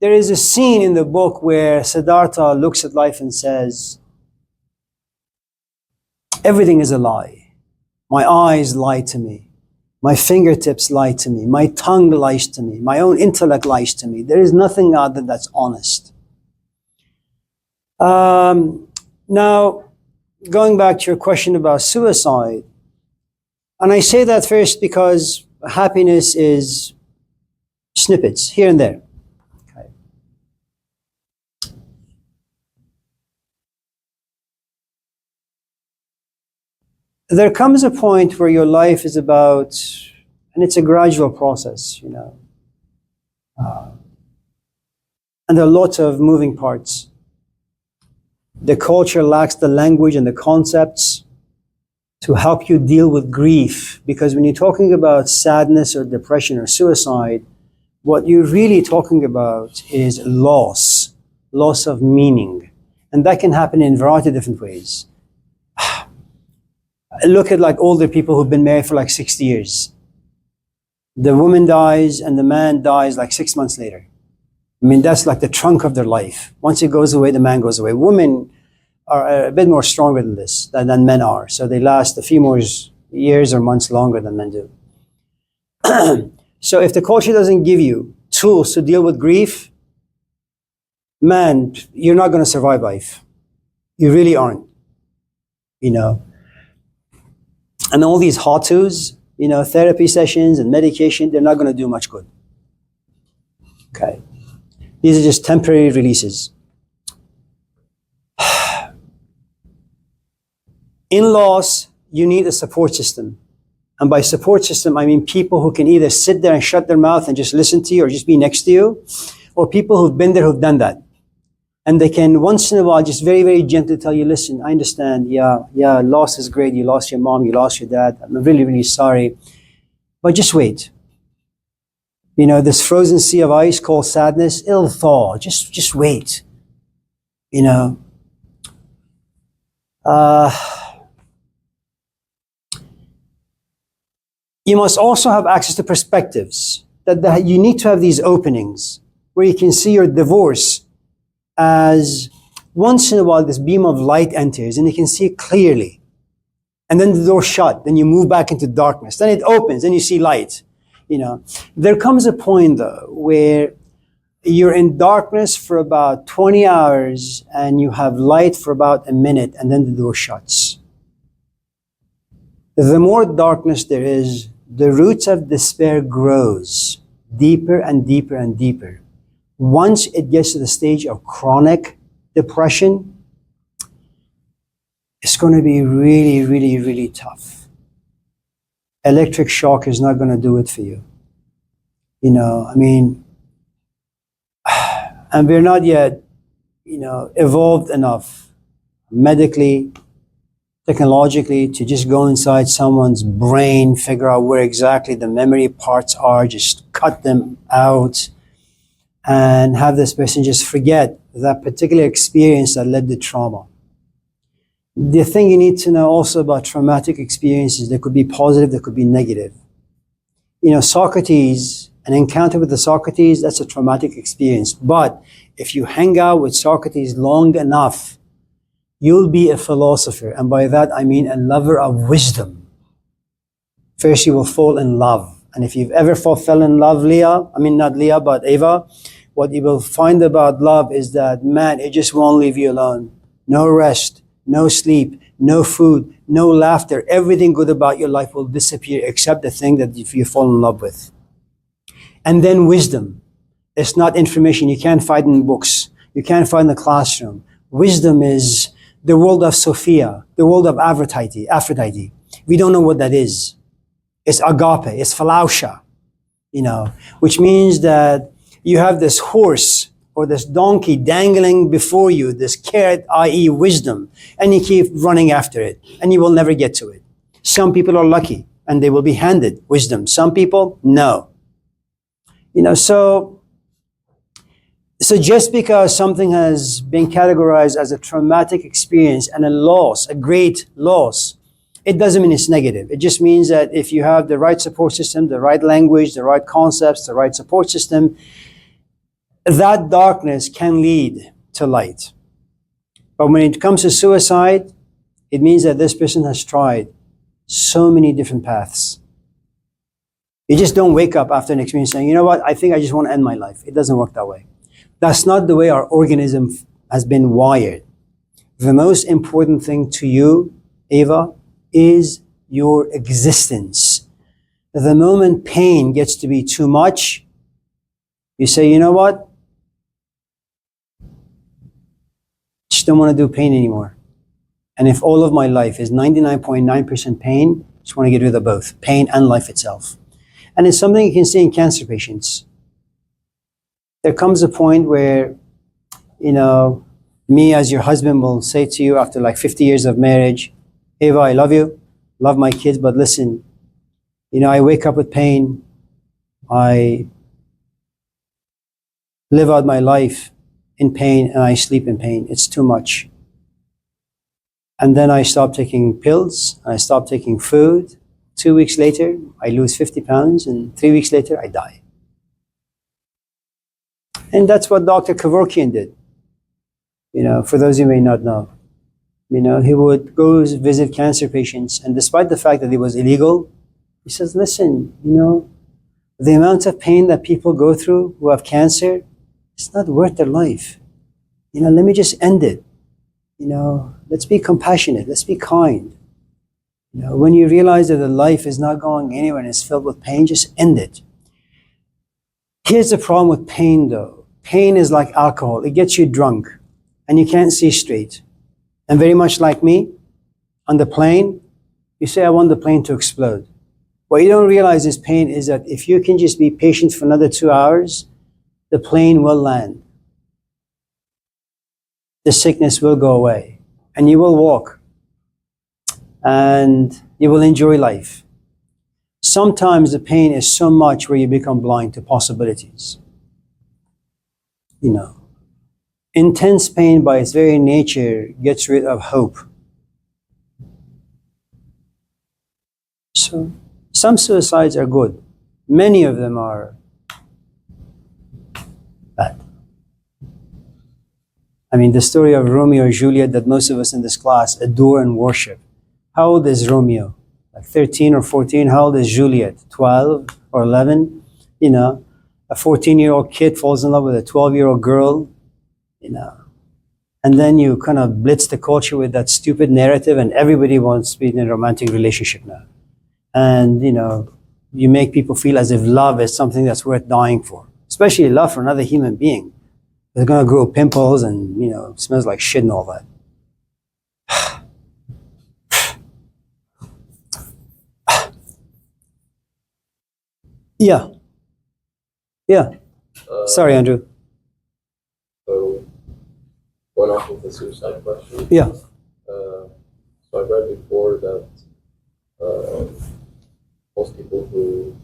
there is a scene in the book where Siddhartha looks at life and says, everything is a lie. My eyes lie to me. My fingertips lie to me. My tongue lies to me. My own intellect lies to me. There is nothing out there that's honest. Now, going back to your question about suicide, and I say that first because happiness is snippets here and there. Okay. There comes a point where your life is about, and it's a gradual process, you know, and there are lots of moving parts. The culture lacks the language and the concepts to help you deal with grief. Because when you're talking about sadness or depression or suicide, what you're really talking about is loss of meaning. And that can happen in a variety of different ways. Look at like older people who've been married for like 60 years. The woman dies and the man dies like 6 months later. I mean, that's like the trunk of their life. Once it goes away, the man goes away. Women are a bit more stronger than this, than men are. So they last a few more years or months longer than men do. So if the culture doesn't give you tools to deal with grief, man, you're not going to survive life. You really aren't. You know. And all these how-tos, you know, therapy sessions and medication, they're not going to do much good. Okay. These are just temporary releases. In loss, you need a support system. And by support system, I mean people who can either sit there and shut their mouth and just listen to you or just be next to you, or people who've been there, who've done that. And they can once in a while just very, very gently tell you, listen, I understand, yeah, loss is great. You lost your mom, you lost your dad. I'm really, really sorry. But just wait. You know, this frozen sea of ice called sadness, it'll thaw. Just wait. You know. You must also have access to perspectives. That you need to have these openings where you can see your divorce as once in a while this beam of light enters and you can see it clearly. And then the door shut, then you move back into darkness. Then it opens, and you see light. You know, there comes a point though where you're in darkness for about 20 hours and you have light for about a minute, and then the door shuts. The more darkness there is, the roots of despair grows deeper and deeper and deeper. Once it gets to the stage of chronic depression, it's going to be really, really, really tough. Electric shock is not going to do it for you. You know, I mean, and we're not yet, you know, evolved enough medically, technologically to just go inside someone's brain, figure out where exactly the memory parts are, just cut them out and have this person just forget that particular experience that led to trauma. The thing you need to know also about traumatic experiences, there could be positive, there could be negative. You know, Socrates, an encounter with the Socrates, that's a traumatic experience. But if you hang out with Socrates long enough, you'll be a philosopher. And by that, I mean a lover of wisdom. First, you will fall in love. And if you've ever fell in love, not Leah, but Ava, what you will find about love is that, man, it just won't leave you alone. No rest, no sleep, no food, no laughter. Everything good about your life will disappear except the thing that you fall in love with. And then wisdom. It's not information you can't find in books. You can't find in the classroom. Wisdom is the world of Sophia, the world of Aphrodite. We don't know what that is. It's agape, it's philautia, which means that you have this horse or this donkey dangling before you, this carrot, i.e. wisdom, and you keep running after it, and you will never get to it. Some people are lucky, and they will be handed wisdom. Some people, no. So just because something has been categorized as a traumatic experience and a loss, a great loss, it doesn't mean it's negative. It just means that if you have the right support system, the right language, the right concepts, the right support system, that darkness can lead to light. But when it comes to suicide, it means that this person has tried so many different paths. You just don't wake up after an experience saying, you know what, I think I just want to end my life. It doesn't work that way. That's not the way our organism has been wired. The most important thing to you, Ava, is your existence. The moment pain gets to be too much, you say, you know what? Just don't want to do pain anymore. And if all of my life is 99.9% pain, just want to get rid of both, pain and life itself. And it's something you can see in cancer patients. There comes a point where, me as your husband will say to you after like 50 years of marriage, Ava, I love you, love my kids, but listen, I wake up with pain. I live out my life in pain and I sleep in pain. It's too much. And then I stop taking pills, I stop taking food. 2 weeks later, I lose 50 pounds, and 3 weeks later, I die. And that's what Dr. Kevorkian did. For those who may not know. He would go visit cancer patients, and despite the fact that it was illegal, he says, listen, the amount of pain that people go through who have cancer, it's not worth their life. Let me just end it. Let's be compassionate, let's be kind. When you realize that the life is not going anywhere and it's filled with pain, just end it. Here's the problem with pain though. Pain is like alcohol, it gets you drunk, and you can't see straight. And very much like me, on the plane, you say, I want the plane to explode. What you don't realize is pain is that if you can just be patient for another 2 hours, the plane will land. The sickness will go away, and you will walk, and you will enjoy life. Sometimes the pain is so much where you become blind to possibilities. Intense pain by its very nature gets rid of hope. So some suicides are good. Many of them are bad. The story of Romeo and Juliet that most of us in this class adore and worship. How old is Romeo? Like 13 or 14? How old is Juliet? 12 or 11? A 14-year-old kid falls in love with a 12-year-old girl. And then you kind of blitz the culture with that stupid narrative, and everybody wants to be in a romantic relationship now. And, you make people feel as if love is something that's worth dying for, especially love for another human being. They're going to grow pimples and, smells like shit and all that. Yeah. Sorry, Andrew. So, going off of the suicide question. Yeah. So I read before that most people who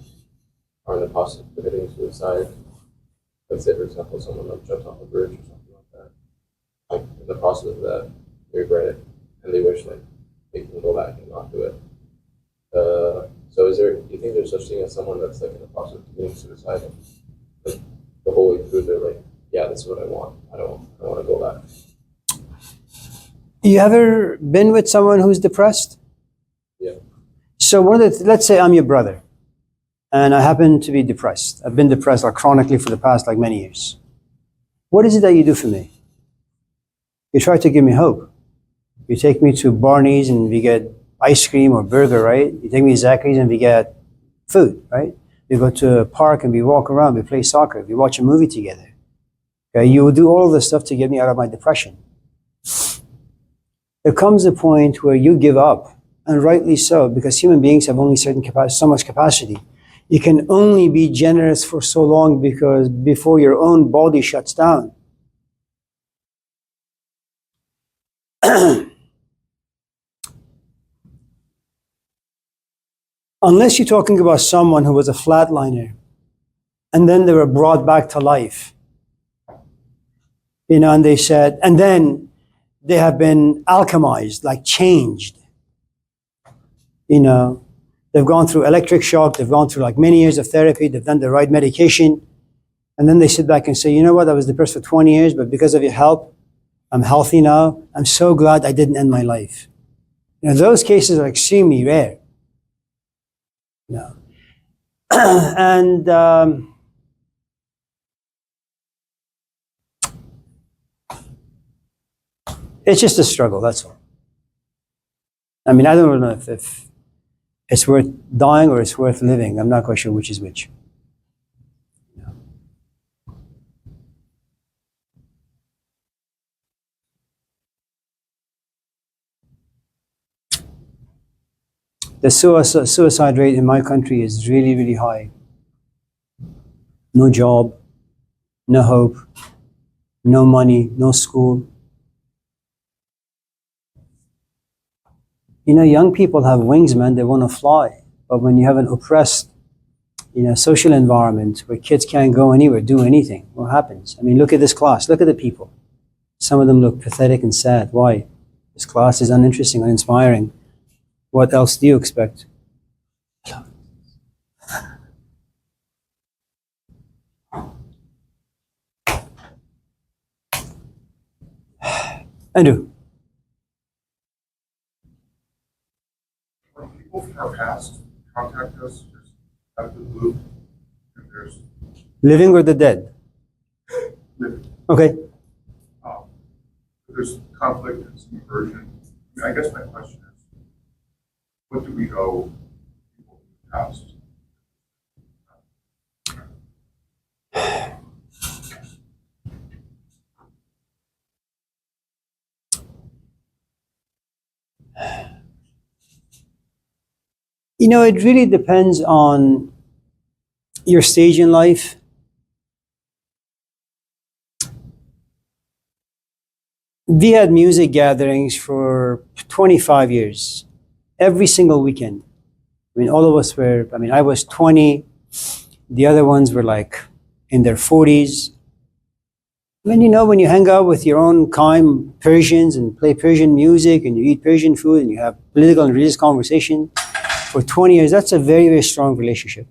are in the process of committing suicide, let's say for example someone like jumped off a bridge or something like that, like in the process of that, they regret it and they wish like they can go back and not do it. So do you think there's such thing as someone that's like in the process of committing suicide and like, the whole way through they're like, yeah, this is what I want. I don't want to go back. You ever been with someone who's depressed? Yeah. So let's say I'm your brother, and I happen to be depressed. I've been depressed like chronically for the past like many years. What is it that you do for me? You try to give me hope. You take me to Barney's and we get ice cream or burger, right? You take me to Zachary's and we get food, right? We go to a park and we walk around, we play soccer, we watch a movie together. Okay, you will do all this stuff to get me out of my depression. There comes a point where you give up, and rightly so, because human beings have only so much capacity. You can only be generous for so long because before your own body shuts down. Unless you're talking about someone who was a flatliner and then they were brought back to life. And they said, and then they have been alchemized, like changed. They've gone through electric shock, they've gone through like many years of therapy, they've done the right medication, and then they sit back and say, you know what, I was depressed for 20 years, but because of your help, I'm healthy now. I'm so glad I didn't end my life. Those cases are extremely rare. And it's just a struggle, that's all. I mean, I don't know if it's worth dying or it's worth living. I'm not quite sure which is which. The suicide rate in my country is really, really high. No job, no hope, no money, no school. Young people have wings, man. They want to fly. But when you have an oppressed, social environment where kids can't go anywhere, do anything, what happens? I mean, look at this class. Look at the people. Some of them look pathetic and sad. Why? This class is uninteresting, uninspiring. What else do you expect? Andrew. When people from our past contact us, just out of the blue, and there's Living or the dead? Okay. there's conflict and some aversion. I guess my question is, what do we owe people in the past? It really depends on your stage in life. We had music gatherings for 25 years, every single weekend. I mean, all of us were, I was 20, the other ones were like in their 40s. When you hang out with your own kind Persians and play Persian music and you eat Persian food and you have political and religious conversation for 20 years, that's a very, very strong relationship.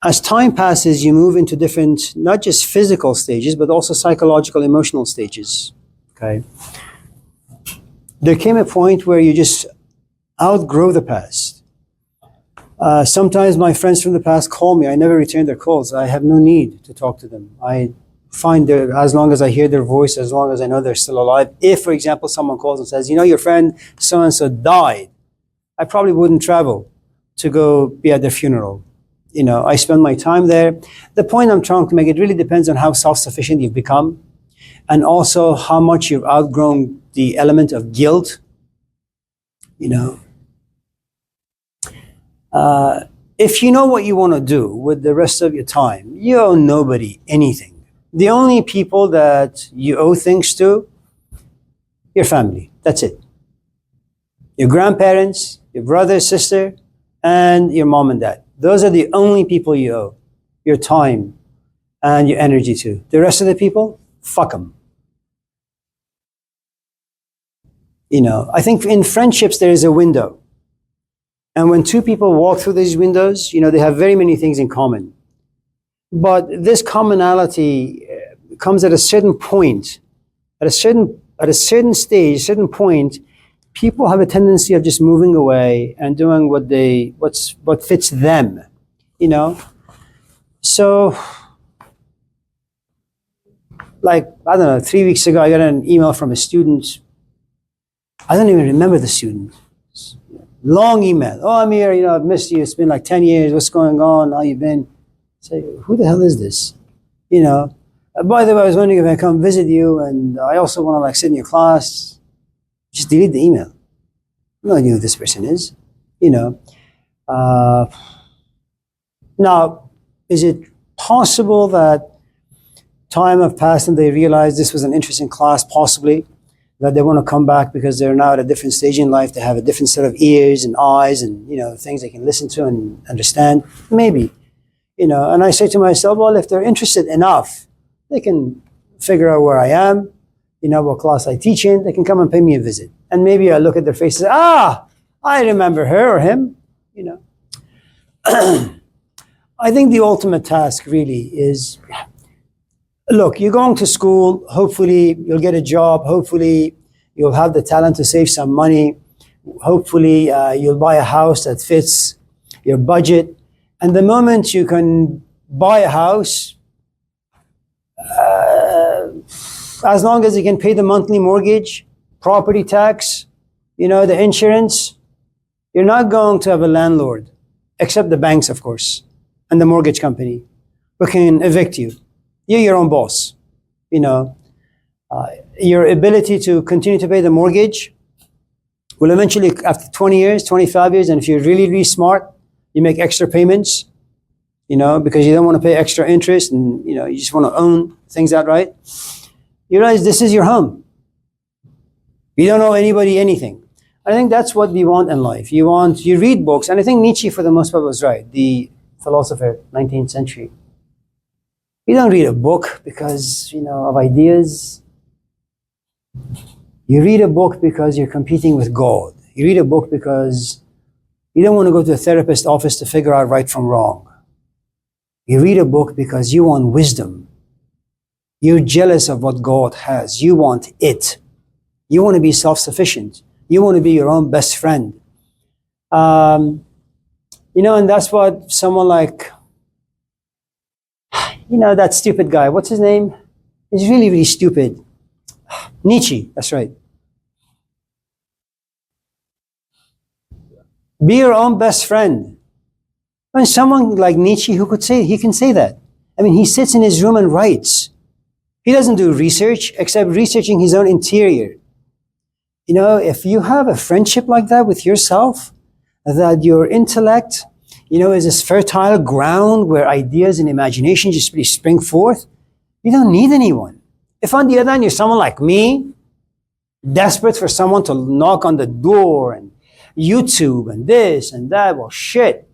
As time passes, you move into different, not just physical stages, but also psychological, emotional stages, okay? There came a point where you just outgrow the past. Sometimes my friends from the past call me. I never return their calls. I have no need to talk to them. I find that as long as I hear their voice, as long as I know they're still alive. If, for example, someone calls and says, your friend so-and-so died, I probably wouldn't travel to go be at their funeral. I spend my time there. The point I'm trying to make, it really depends on how self-sufficient you've become and also how much you've outgrown the element of guilt. If you know what you want to do with the rest of your time, you owe nobody anything. The only people that you owe things to, your family. That's it. Your grandparents, your brother, sister, and your mom and dad. Those are the only people you owe your time and your energy to. The rest of the people, fuck them. I think in friendships there is a window. And when two people walk through these windows, they have very many things in common. But this commonality comes at a certain point, at a certain stage, a certain point, people have a tendency of just moving away and doing what fits them, So, like, I don't know, 3 weeks ago, I got an email from a student. I don't even remember the student. Long email. Oh, Amir, I've missed you. It's been like 10 years. What's going on? How you been? Say, who the hell is this? By the way, I was wondering if I come visit you, and I also want to sit in your class. Just delete the email. No idea who this person is. Now, is it possible that time have passed and they realize this was an interesting class, possibly, that they want to come back because they're now at a different stage in life, they have a different set of ears and eyes and, things they can listen to and understand? Maybe, and I say to myself, well, if they're interested enough, they can figure out where I am, what class I teach in, they can come and pay me a visit. And maybe I look at their faces, I remember her or him, I think the ultimate task really is, look, you're going to school, hopefully you'll get a job, hopefully you'll have the talent to save some money, hopefully you'll buy a house that fits your budget. And the moment you can buy a house, as long as you can pay the monthly mortgage, property tax, the insurance, you're not going to have a landlord, except the banks, of course, and the mortgage company, who can evict you. You're your own boss. Your ability to continue to pay the mortgage will eventually, after 20 years, 25 years, and if you're really, really smart, you make extra payments, because you don't want to pay extra interest and, you just want to own things outright. You realize this is your home. You don't owe anybody anything. I think that's what we want in life. You read books, and I think Nietzsche, for the most part, was right, the philosopher, 19th century. You don't read a book because, of ideas. You read a book because you're competing with God. You read a book because you don't want to go to a therapist's office to figure out right from wrong. You read a book because you want wisdom. You're jealous of what God has. You want it. You want to be self-sufficient. You want to be your own best friend. And that's what someone like, that stupid guy, what's his name? He's really, really stupid. Nietzsche, that's right. Be your own best friend. And someone like Nietzsche he can say that. He sits in his room and writes. He doesn't do research except researching his own interior. If you have a friendship like that with yourself, that your intellect, is this fertile ground where ideas and imagination just really spring forth, you don't need anyone. If on the other hand, you're someone like me, desperate for someone to knock on the door and YouTube and this and that, well, shit.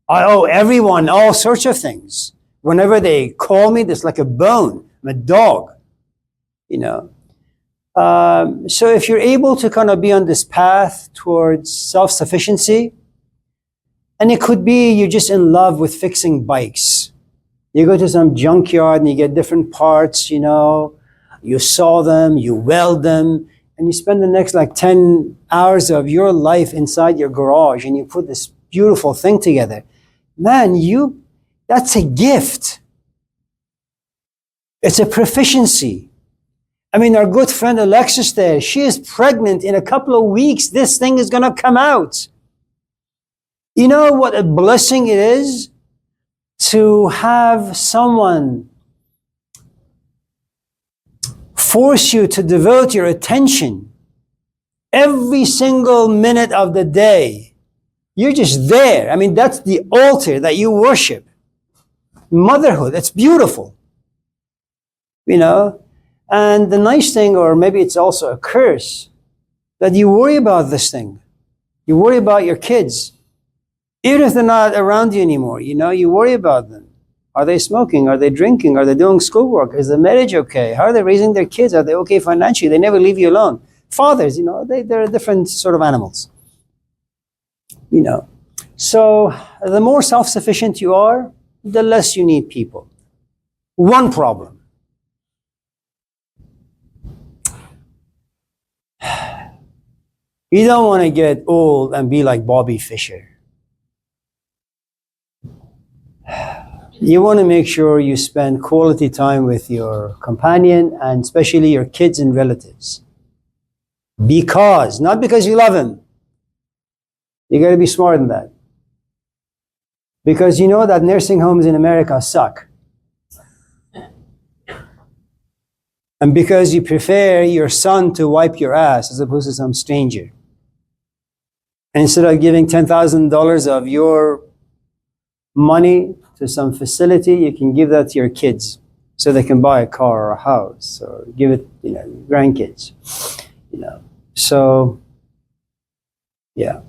I owe everyone all sorts of things. Whenever they call me, there's like a bone. I'm a dog, So if you're able to kind of be on this path towards self-sufficiency, and it could be you're just in love with fixing bikes. You go to some junkyard and you get different parts, you saw them, you weld them, and you spend the next 10 hours of your life inside your garage and you put this beautiful thing together. Man, that's a gift. It's a proficiency. Our good friend Alexis there, she is pregnant. In a couple of weeks, this thing is going to come out. You know what a blessing it is to have someone force you to devote your attention every single minute of the day. You're just there. That's the altar that you worship. Motherhood, it's beautiful. And the nice thing, or maybe it's also a curse, that you worry about this thing. You worry about your kids. Even if they're not around you anymore, you worry about them. Are they smoking? Are they drinking? Are they doing schoolwork? Is the marriage okay? How are they raising their kids? Are they okay financially? They never leave you alone. Fathers, they're different sort of animals. So the more self-sufficient you are, the less you need people. One problem. You don't want to get old and be like Bobby Fischer. You want to make sure you spend quality time with your companion and especially your kids and relatives. Not because you love him. You got to be smart in that. Because you know that nursing homes in America suck. And because you prefer your son to wipe your ass as opposed to some stranger. And instead of giving $10,000 of your money to some facility, you can give that to your kids so they can buy a car or a house or give it, grandkids. So, yeah.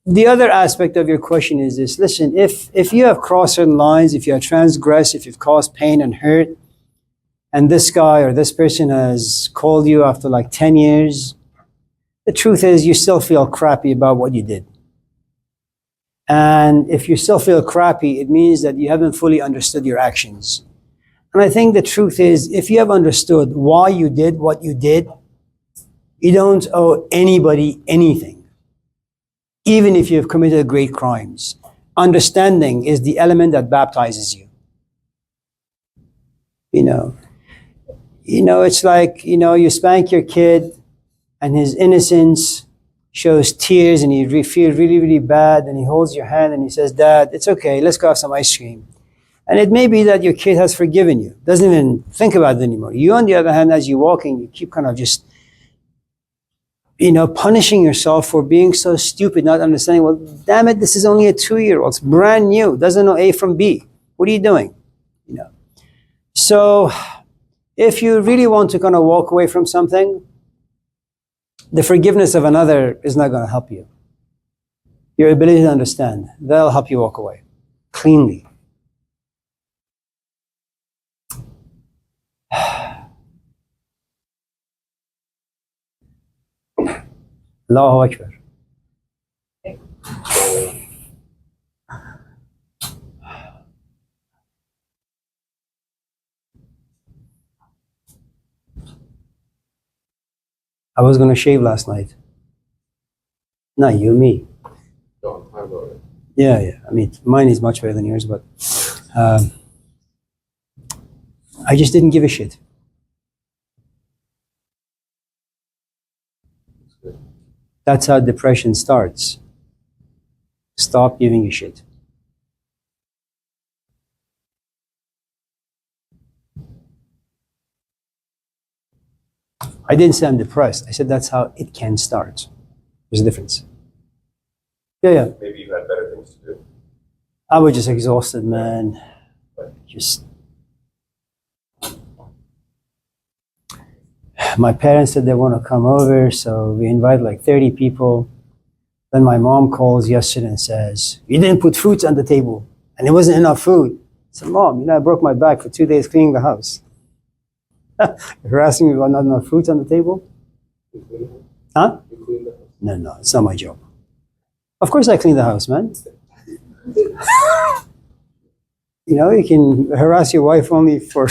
The other aspect of your question is this. Listen, if you have crossed certain lines, if you have transgressed, if you've caused pain and hurt, and this guy or this person has called you after like 10 years, the truth is you still feel crappy about what you did. And if you still feel crappy, it means that you haven't fully understood your actions. And I think the truth is, if you have understood why you did what you did, you don't owe anybody anything. Even if you have committed great crimes. Understanding is the element that baptizes you. It's like, you spank your kid and his innocence shows tears and you feel really, really bad and he holds your hand and he says, Dad, it's okay, let's go have some ice cream. And it may be that your kid has forgiven you, doesn't even think about it anymore. You, on the other hand, as you're walking, you keep kind of just punishing yourself for being so stupid, not understanding, well, damn it, this is only a 2-year-old. It's brand new, doesn't know A from B. What are you doing? So if you really want to kind of walk away from something, the forgiveness of another is not going to help you. Your ability to understand, that'll help you walk away cleanly. Allahu Akbar. I was going to shave last night. Not you, me. No, I'm about it. Yeah. I mean, mine is much better than yours, but I just didn't give a shit. It's good. That's how depression starts. Stop giving a shit. I didn't say I'm depressed. I said that's how it can start. There's a difference. Yeah. Maybe you had better things to do. I was just exhausted, man. My parents said they want to come over, so we invited like 30 people. Then my mom calls yesterday and says, you didn't put fruits on the table, and it wasn't enough food. I said, Mom, I broke my back for 2 days cleaning the house. You're asking me about not enough fruits on the table? You clean the house? Huh? You clean the house? No, it's not my job. Of course I clean the house, man. You can harass your wife only for...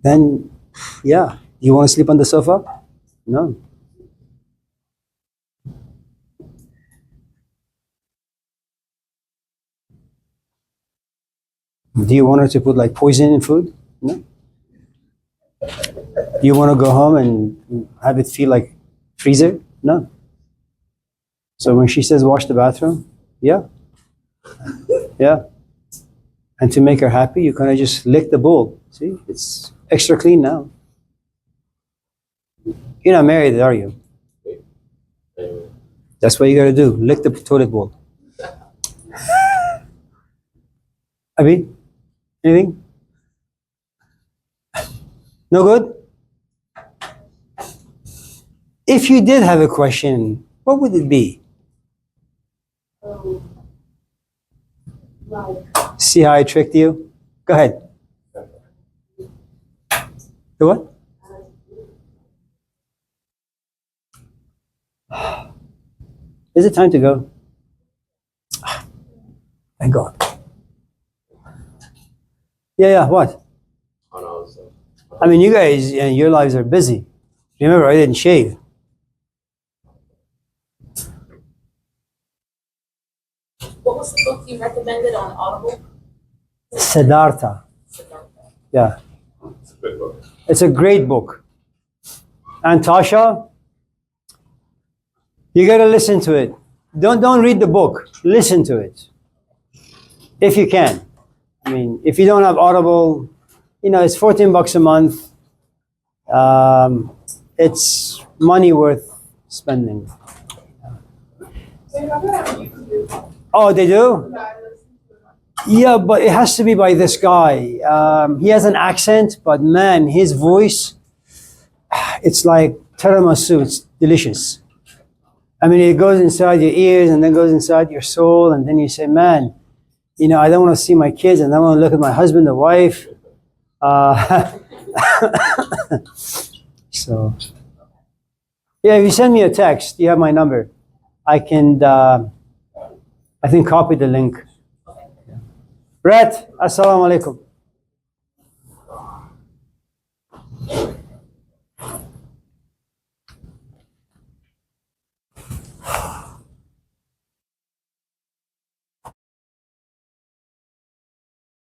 Then, yeah. You want to sleep on the sofa? No. Do you want her to put like poison in food? No. Do you want to go home and have it feel like freezer? No. So when she says wash the bathroom, yeah. And to make her happy, you kind of just lick the bowl. See, it's extra clean now. You're not married, are you? Anyway. That's what you got to do. Lick the toilet bowl. Abi, anything? No good? If you did have a question, what would it be? Like, See how I tricked you? Go ahead. The what? Is it time to go? Thank God. Yeah, what? Oh, no, it's, I mean, you guys, your lives are busy. Remember, I didn't shave. What was the book you recommended on Audible? Siddhartha. Yeah, It's a good book. it's a great book. And Tasha, you got to listen to it. Don't read the book. Listen to it, if you can. I mean, if you don't have Audible, it's $14 a month. It's money worth spending. Oh, they do? Yeah, but it has to be by this guy. He has an accent, but man, his voice, it's like tiramisu. It's delicious. I mean, it goes inside your ears and then goes inside your soul, and then you say, man, I don't want to see my kids, and I want to look at my husband or wife. So, yeah, if you send me a text, you have my number. I can copy the link. Brett, assalamu alaikum.